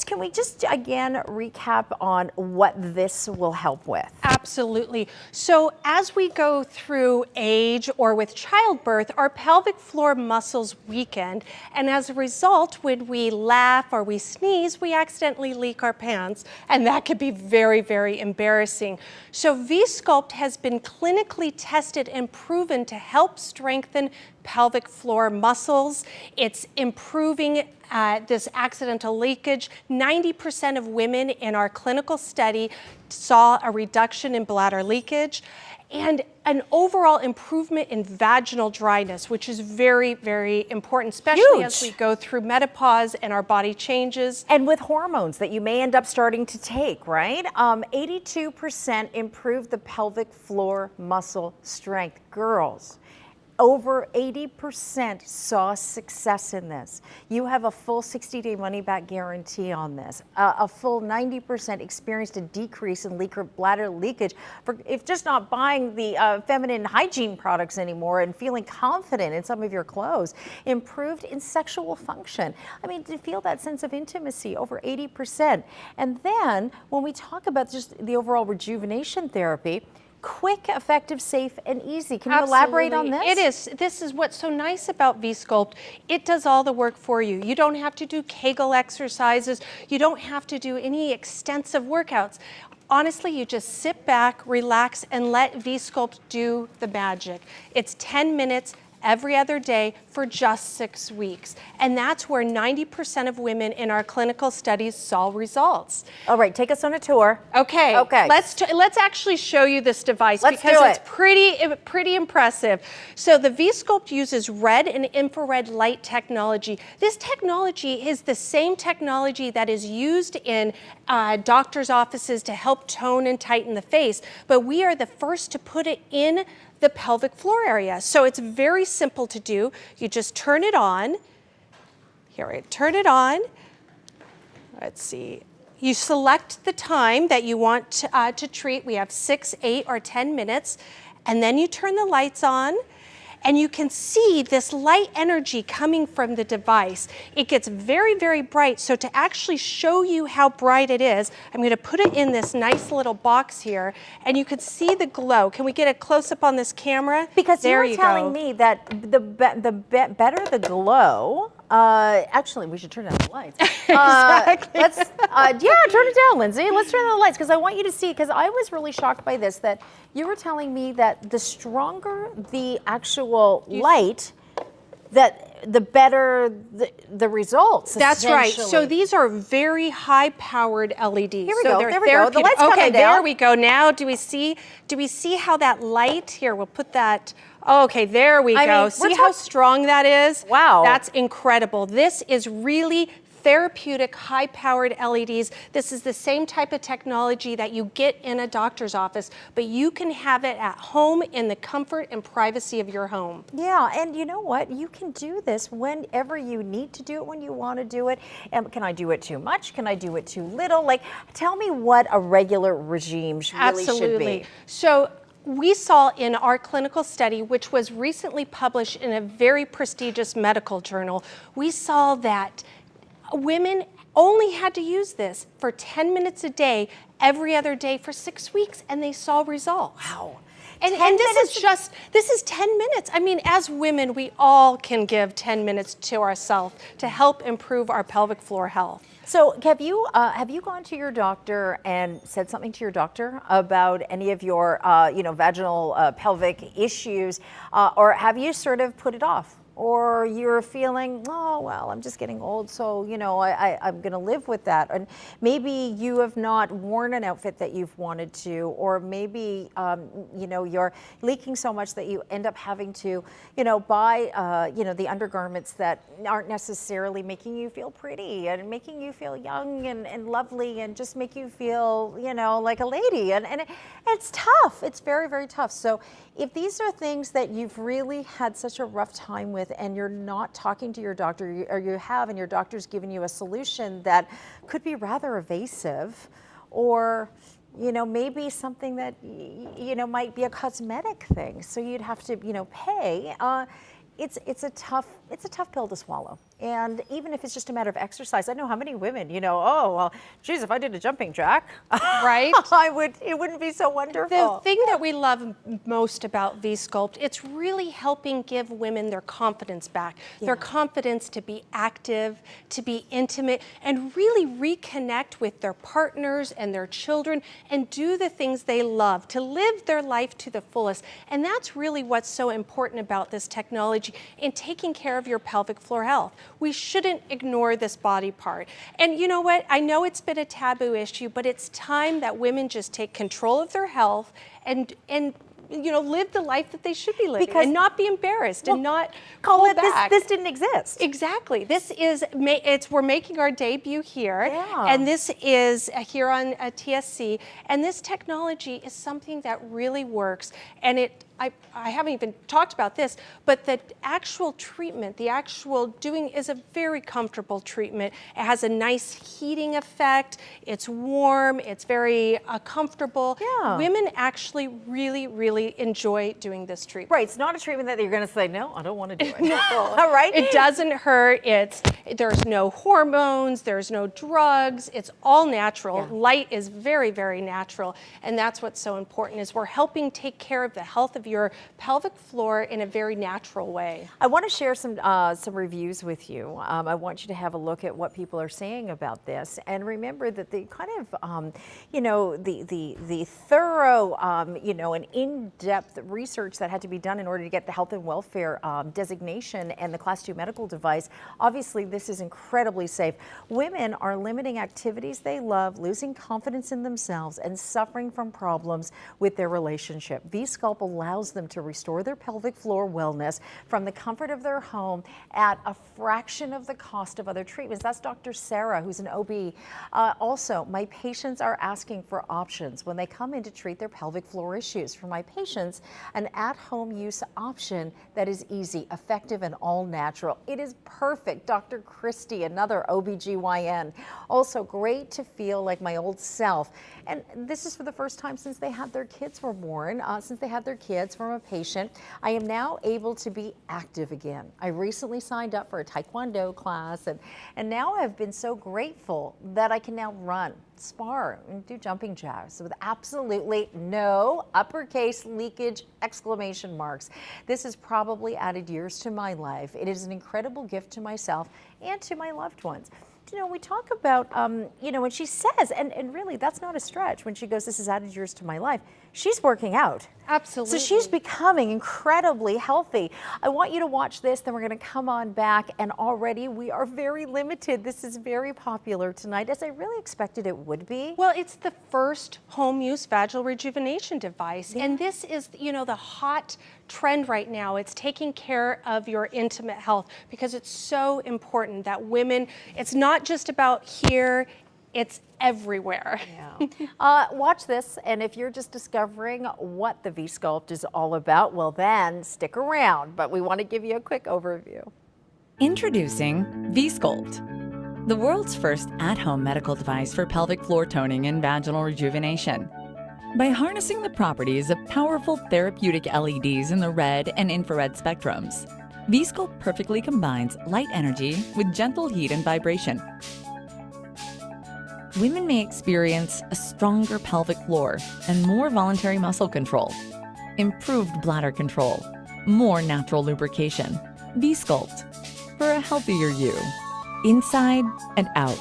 can we just again recap on what this will help with? Absolutely. So as we go through age or with childbirth, our pelvic floor muscles weaken, and as a result, when we laugh or we sneeze, we accidentally leak our pants, and that could be very, very embarrassing. So V-Sculpt has been clinically tested and proven to help strengthen pelvic floor muscles. It's improving this accidental leakage. 90% of women in our clinical study saw a reduction in bladder leakage and an overall improvement in vaginal dryness, which is very, very important, especially as we go through menopause and our body changes. And with hormones that you may end up starting to take, right? 82% improved the pelvic floor muscle strength. Girls, over 80% saw success in this. You have a full 60-day money-back guarantee on this. A full 90% experienced a decrease in bladder leakage. If just not buying the feminine hygiene products anymore and feeling confident in some of your clothes. Improved in sexual function. I mean, to feel that sense of intimacy, over 80%. And then when we talk about just the overall rejuvenation therapy, quick, effective, safe, and easy. Can you elaborate on this? It is. This is what's so nice about V-Sculpt. It does all the work for you. You don't have to do Kegel exercises. You don't have to do any extensive workouts. honestly, you just sit back, relax, and let VSculpt do the magic. It's 10 minutes every other day for just 6 weeks. And that's where 90% of women in our clinical studies saw results. All right, take us on a tour. Okay. Okay. Let's actually show you this device because it's pretty impressive. So the VSculpt uses red and infrared light technology. This technology is the same technology that is used in doctors' offices to help tone and tighten the face, but we are the first to put it in the pelvic floor area. So it's very simple to do. You just turn it on. Here, I turn it on. Let's see. You select the time that you want to treat. We have 6, 8, or 10 minutes. And then you turn the lights on. And you can see this light energy coming from the device. It gets very, very bright. So to actually show you how bright it is, I'm going to put it in this nice little box here, and you can see the glow. Can we get a close-up on this camera? Because there you're telling me that the better the glow, actually, we should turn down the lights. Exactly. Let's, yeah, turn it down, Lindsay. Let's turn down the lights because I want you to see, because I was really shocked by this, that you were telling me that the stronger the actual light, that the better the results. That's right. So these are very high-powered LEDs. Here we so go. They're There we go. The light's okay, coming down. there we go. Now, do we see how that light here? We'll put that. Oh, okay, there we go. mean, See how strong that is? Wow. That's incredible. This is really therapeutic, high-powered LEDs. This is the same type of technology that you get in a doctor's office, but you can have it at home in the comfort and privacy of your home. Yeah, and you know what? You can do this whenever you need to do it, when you want to do it. And can I do it too much? Can I do it too little? Like, tell me what a regular regime really should be. So we saw in our clinical study, which was recently published in a very prestigious medical journal, we saw that women only had to use this for 10 minutes a day, every other day for 6 weeks, and they saw results. Wow. And this is 10 minutes. I mean, as women, we all can give 10 minutes to ourselves to help improve our pelvic floor health. So have you gone to your doctor and said something to your doctor about any of your vaginal pelvic issues, or have you sort of put it off? Or you're feeling, oh, well, I'm just getting old, so, I'm going to live with that. And maybe you have not worn an outfit that you've wanted to, or maybe, you're leaking so much that you end up having to, buy, the undergarments that aren't necessarily making you feel pretty and making you feel young and lovely and just make you feel, like a lady. And it's tough. It's very, very tough. So if these are things that you've really had such a rough time with, and you're not talking to your doctor, or you have, and your doctor's given you a solution that could be rather evasive, or maybe something that might be a cosmetic thing, so you'd have to pay. It's a tough pill to swallow. And even if it's just a matter of exercise, I know how many women, oh, well, geez, if I did a jumping jack, right? It wouldn't be so wonderful. The thing that we love most about VSculpt, it's really helping give women their confidence back, their confidence to be active, to be intimate, and really reconnect with their partners and their children and do the things they love, to live their life to the fullest. And that's really what's so important about this technology in taking care of your pelvic floor health. We shouldn't ignore this body part. And you know what? I know it's been a taboo issue, but it's time that women just take control of their health and live the life that they should be living, and not be embarrassed and not hold back. This didn't exist. Exactly. This is we're making our debut here, Yeah. and this is here on TSC, and this technology is something that really works, and I haven't even talked about this, but the actual treatment, the actual doing is a very comfortable treatment. It has a nice heating effect. It's warm. It's very comfortable. Yeah. Women actually really, really really enjoy doing this treatment. Right, it's not a treatment that you're going to say, no, I don't want to do it. All right. It doesn't hurt. There's no hormones, there's no drugs. It's all natural. Yeah. Light is very, very natural. And that's what's so important is we're helping take care of the health of your pelvic floor in a very natural way. I want to share some reviews with you. I want you to have a look at what people are saying about this, and remember that the kind of, you know, the thorough, you know, and in-depth research that had to be done in order to get the health and welfare designation and the Class 2 medical device. Obviously, this is incredibly safe. Women are limiting activities they love, losing confidence in themselves, and suffering from problems with their relationship. V-Sculpt allows them to restore their pelvic floor wellness from the comfort of their home at a fraction of the cost of other treatments. That's Dr. Sarah, who's an OB. Also, my patients are asking for options when they come in to treat their pelvic floor issues. For my patients, an at-home use option that is easy, effective, and all natural. It is perfect. Dr. Christie, another OBGYN. Also great to feel like my old self. And this is for the first time since they had their kids were born, since they had their kids from a patient. I am now able to be active again. I recently signed up for a Taekwondo class, and now I've been so grateful that I can now run, spar, and do jumping jacks with absolutely no uppercase leakage exclamation marks. This has probably added years to my life. It is an incredible gift to myself and to my loved ones. You know, we talk about, you know, when she says, and really that's not a stretch, when she goes, this has added years to my life, she's working out. Absolutely. So she's becoming incredibly healthy. I want you to watch this, then we're going to come on back, and already we are very limited. This is very popular tonight, as I really expected it would be. Well, it's the first home use vaginal rejuvenation device. Yeah. And this is, you know, the hot trend right now. It's taking care of your intimate health because it's so important that women, it's not just about here, it's everywhere. Yeah. Watch this, and if you're just discovering what the V-Sculpt is all about, well then stick around, but we want to give you a quick overview. Introducing V-Sculpt, the world's first at-home medical device for pelvic floor toning and vaginal rejuvenation. By harnessing the properties of powerful therapeutic LEDs in the red and infrared spectrums, V-Sculpt perfectly combines light energy with gentle heat and vibration. Women may experience a stronger pelvic floor and more voluntary muscle control, improved bladder control, more natural lubrication. V-Sculpt, for a healthier you, inside and out.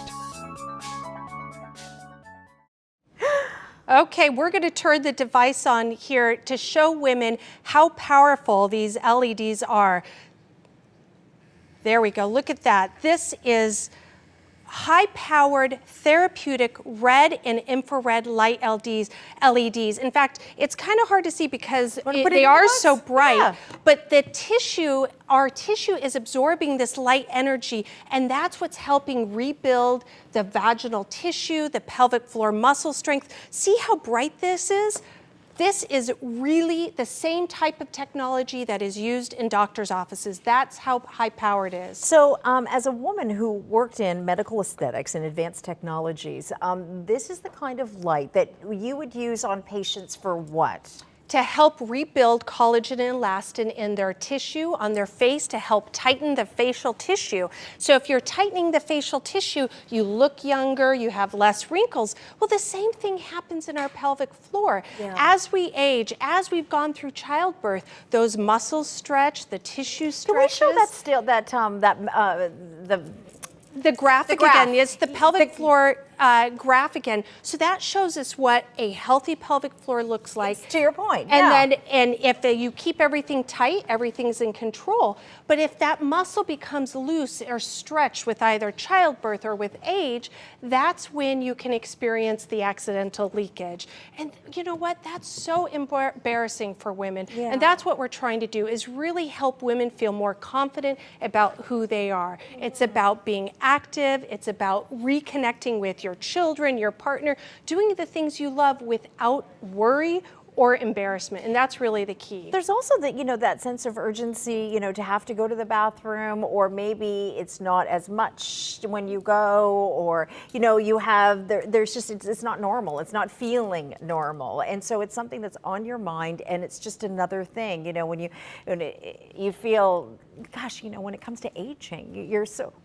Okay, we're going to turn the device on here to show women how powerful these LEDs are. There we go. Look at that. This is high-powered therapeutic red and infrared light LEDs. In fact, it's kind of hard to see because they are so bright, yeah. But the tissue, our tissue is absorbing this light energy, and that's what's helping rebuild the vaginal tissue, the pelvic floor muscle strength. See how bright this is? This is really the same type of technology that is used in doctors' offices. That's how high-powered it is. So as a woman who worked in medical aesthetics and advanced technologies, this is the kind of light that you would use on patients for what? To help rebuild collagen and elastin in their tissue, on their face, to help tighten the facial tissue. So if you're tightening the facial tissue, you look younger, you have less wrinkles. Well, the same thing happens in our pelvic floor. Yeah. As we age, as we've gone through childbirth, those muscles stretch, the tissue stretches. Can we show that still, the graphic again, it's the pelvic floor graph again. So that shows us what a healthy pelvic floor looks like. It's to your point, and yeah. And if you keep everything tight, everything's in control. But if that muscle becomes loose or stretched with either childbirth or with age, that's when you can experience the accidental leakage. And you know what? That's so embarrassing for women. Yeah. And that's what we're trying to do, is really help women feel more confident about who they are. It's about being active. It's about reconnecting with your children, your partner, doing the things you love without worry or embarrassment, and that's really the key. There's also that, that sense of urgency, to have to go to the bathroom, or maybe it's not as much when you go, or, you have, there's just, it's not normal. It's not feeling normal. And so it's something that's on your mind, and it's just another thing, when you feel, gosh, when it comes to aging,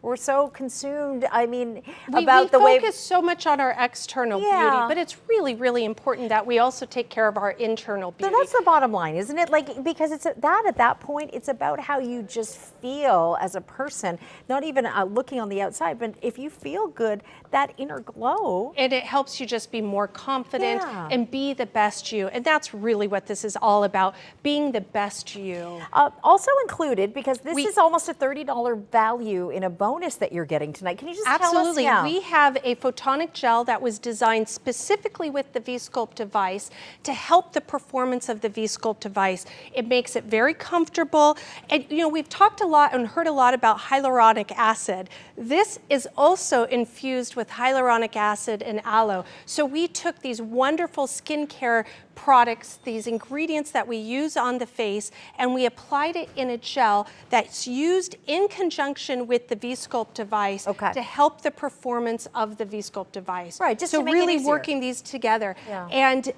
we're so consumed, about the way. We focus so much on our external beauty, but it's really, really important that we also take care of our internal beauty. But that's the bottom line, isn't it? Because it's at that point, it's about how you just feel as a person, not even looking on the outside, but if you feel good, that inner glow. And it helps you just be more confident and be the best you. And that's really what this is all about, being the best you. Also included, because this is almost a $30 value in a bonus that you're getting tonight. Can you just tell us? Absolutely. We have a photonic gel that was designed specifically with the V-Sculpt device to help the performance of the V-Sculpt device. It makes it very comfortable. And we've talked a lot and heard a lot about hyaluronic acid. This is also infused with hyaluronic acid and aloe. So we took these wonderful skincare products, these ingredients that we use on the face, and we applied it in a gel that's used in conjunction with the V-Sculpt device to help the performance of the V-Sculpt device. Right, just so to make really it easier. Working these together. Yeah. And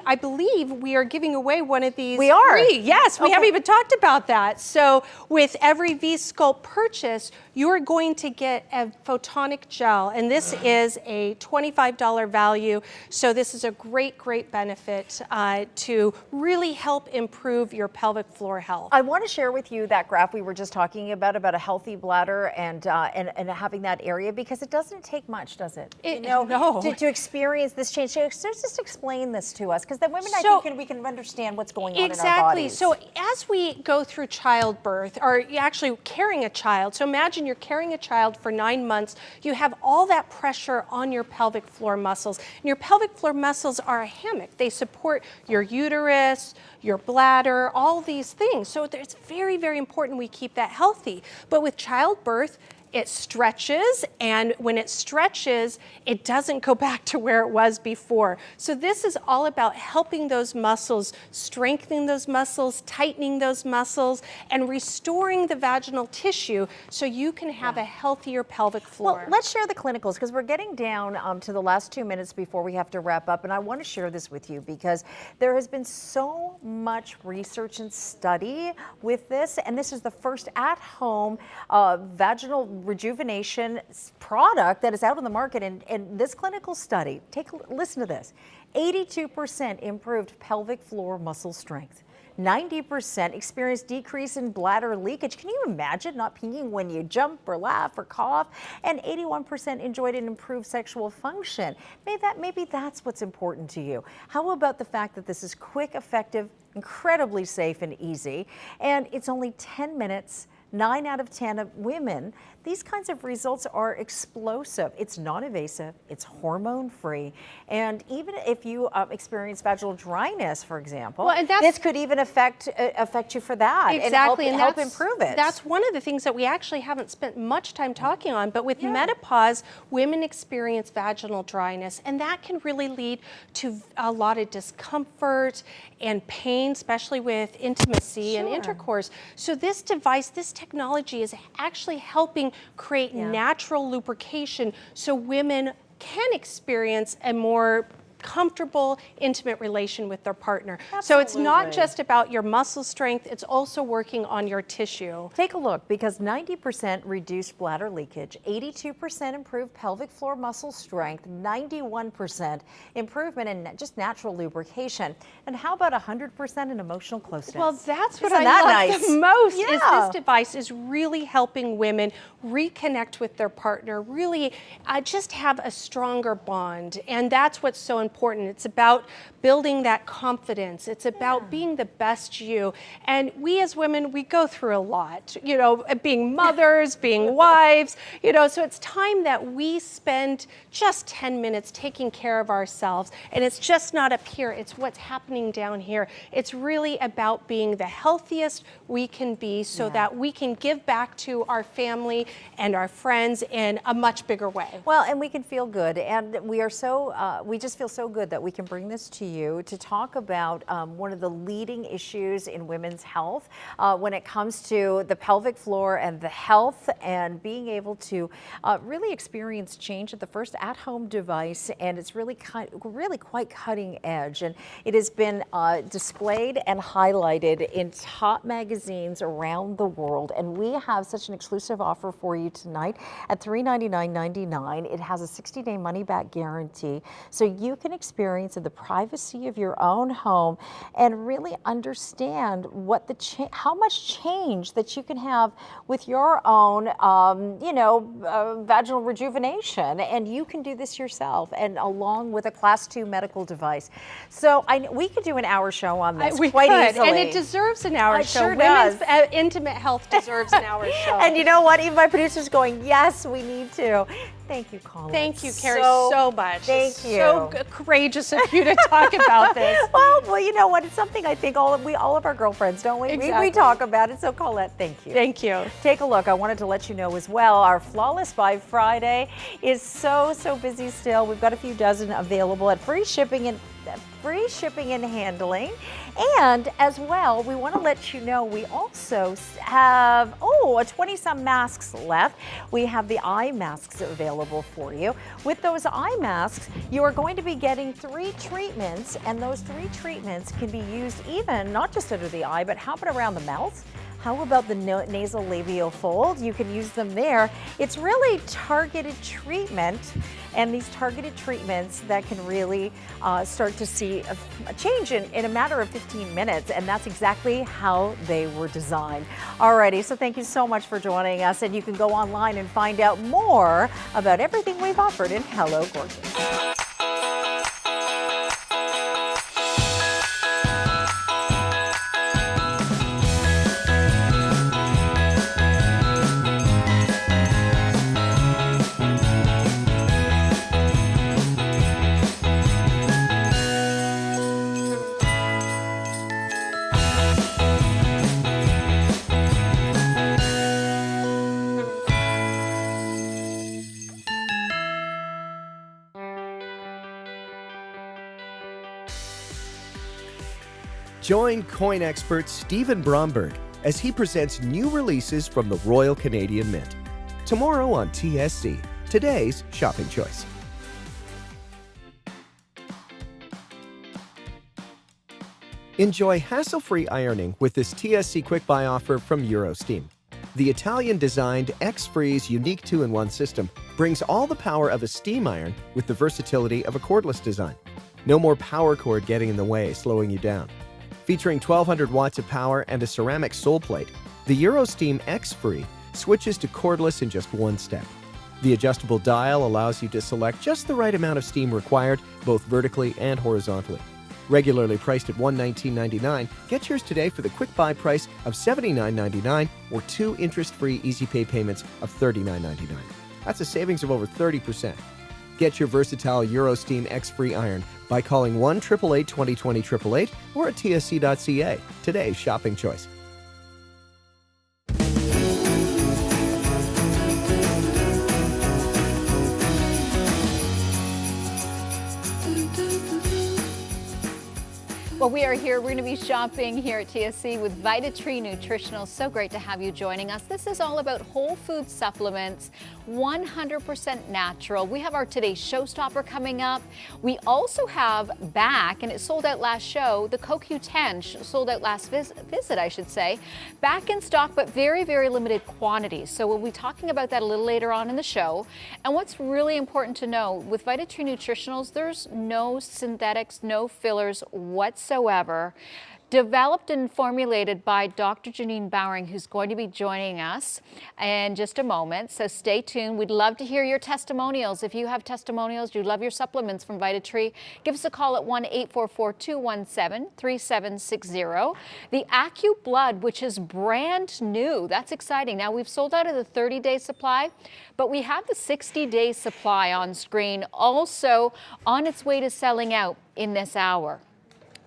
I believe we are giving away one of these. We are? Free. Yes, we haven't even talked about that. So with every V-Sculpt purchase, you're going to get a photonic gel, and this is a $25 value. So this is a great, great benefit to really help improve your pelvic floor health. I want to share with you that graph we were just talking about a healthy bladder and having that area, because it doesn't take much, does it? No. To experience this change. So just explain this to us, because then women, I think, we can understand what's going on in our bodies. So as we go through childbirth, or actually carrying a child, so imagine you're carrying a child for 9 months, you have all that pressure on your pelvic floor muscles. And your pelvic floor muscles are a hammock. They support your uterus, your bladder, all these things. So it's very, very important we keep that healthy. But with childbirth, it stretches, and when it stretches, it doesn't go back to where it was before. So this is all about helping those muscles, strengthening those muscles, tightening those muscles, and restoring the vaginal tissue so you can have a healthier pelvic floor. Well, let's share the clinicals, because we're getting down to the last 2 minutes before we have to wrap up, and I want to share this with you because there has been so much research and study with this, and this is the first at-home vaginal rejuvenation product that is out on the market. And this clinical study, listen to this, 82% improved pelvic floor muscle strength. 90% experienced decrease in bladder leakage. Can you imagine not peeing when you jump or laugh or cough? And 81% enjoyed an improved sexual function. Maybe that's what's important to you. How about the fact that this is quick, effective, incredibly safe and easy, and it's only 10 minutes. 9 out of 10 of women, these kinds of results are explosive. It's non-invasive, it's hormone-free, and even if you experience vaginal dryness, for example, this could even affect you for that. Exactly, and help improve it. That's one of the things that we actually haven't spent much time talking on, but with menopause, women experience vaginal dryness, and that can really lead to a lot of discomfort and pain, especially with intimacy and intercourse. So this device, this technology is actually helping create natural lubrication so women can experience a more comfortable, intimate relation with their partner. Absolutely. So it's not just about your muscle strength, it's also working on your tissue. Take a look, because 90% reduced bladder leakage, 82% improved pelvic floor muscle strength, 91% improvement in just natural lubrication. And how about 100% in emotional closeness? Well, that's what Isn't I that love nice? the most, Yeah. is this device is really helping women reconnect with their partner, really just have a stronger bond. And that's what's so important. It's about building that confidence. It's about being the best you. And we as women, we go through a lot, being mothers, being wives, so it's time that we spend just 10 minutes taking care of ourselves. And it's just not up here, it's what's happening down here. It's really about being the healthiest we can be so that we can give back to our family and our friends in a much bigger way. Well, and we can feel good, and we just feel so so good that we can bring this to you to talk about one of the leading issues in women's health when it comes to the pelvic floor and the health and being able to really experience change at the first at-home device. And it's really quite cutting edge. And it has been displayed and highlighted in top magazines around the world. And we have such an exclusive offer for you tonight at $399.99. It has a 60-day money-back guarantee, so you can experience in the privacy of your own home and really understand what how much change that you can have with your own, vaginal rejuvenation. And you can do this yourself, and along with a Class 2 medical device. So we could do an hour show on this quite easily. And it deserves an hour show. Sure does. Women's intimate health deserves an hour show. And you know what? Even my producer's going, yes, we need to. Thank you, Colin. Thank you, Carrie, so much. Thank you. So courageous of you to talk about this. Well, you know what? It's something I think all of our girlfriends, don't we? Exactly. We talk about it. So, Colette, thank you. Thank you. Take a look. I wanted to let you know as well, our Flawless Buy Friday is so busy still. We've got a few dozen available at free shipping and handling. And as well, we want to let you know we also have 20-some masks left. We have the eye masks available for you. With those eye masks, you are going to be getting 3 treatments, and those 3 treatments can be used even not just under the eye, but how about around the mouth? How about the nasal labial fold? You can use them there. It's really targeted treatment, and these targeted treatments that can really start to see a change in a matter of 15 minutes, and that's exactly how they were designed. Alrighty, so thank you so much for joining us, and you can go online and find out more about everything we've offered in Hello Gorgeous. Join coin expert Stephen Bromberg as he presents new releases from the Royal Canadian Mint. Tomorrow on TSC, today's shopping choice. Enjoy hassle-free ironing with this TSC Quick Buy offer from Eurosteam. The Italian-designed X-Freeze unique 2-in-1 system brings all the power of a steam iron with the versatility of a cordless design. No more power cord getting in the way, slowing you down. Featuring 1,200 watts of power and a ceramic sole plate, the Eurosteam X-Free switches to cordless in just one step. The adjustable dial allows you to select just the right amount of steam required, both vertically and horizontally. Regularly priced at $119.99, get yours today for the quick buy price of $79.99 or 2 interest-free easy pay payments of $39.99. That's a savings of over 30%. Get your versatile Eurosteam X-Free iron by calling 1-888-2020-888 or at tsc.ca. Today's shopping choice. Well, we are here. We're going to be shopping here at TSC with VitaTree Nutritional. So great to have you joining us. This is all about whole food supplements, 100% natural. We have our today's showstopper coming up. We also have back, and it sold out last show, the CoQ10 sold out last visit, I should say, back in stock, but very, very limited quantities. So we'll be talking about that a little later on in the show. And what's really important to know with VitaTree Nutritionals, there's no synthetics, no fillers whatsoever. Developed and formulated by Dr. Janine Bowering, who's going to be joining us in just a moment. So stay tuned. We'd love to hear your testimonials. If you have testimonials, you love your supplements from VitaTree, give us a call at 1-844-217-3760. The AccuBlood, which is brand new. That's exciting. Now, we've sold out of the 30-day supply, but we have the 60-day supply on screen, also on its way to selling out in this hour.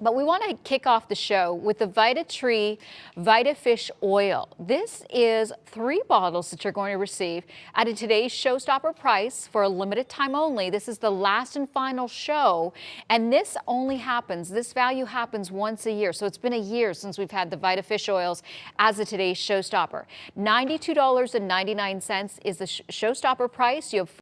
But we want to kick off the show with the VitaTree VitaFish Oil. This is 3 bottles that you're going to receive at today's showstopper price for a limited time only. This is the last and final show, and this value happens once a year. So it's been a year since we've had the VitaFish oils as a today's showstopper. $92.99 is the showstopper price. You have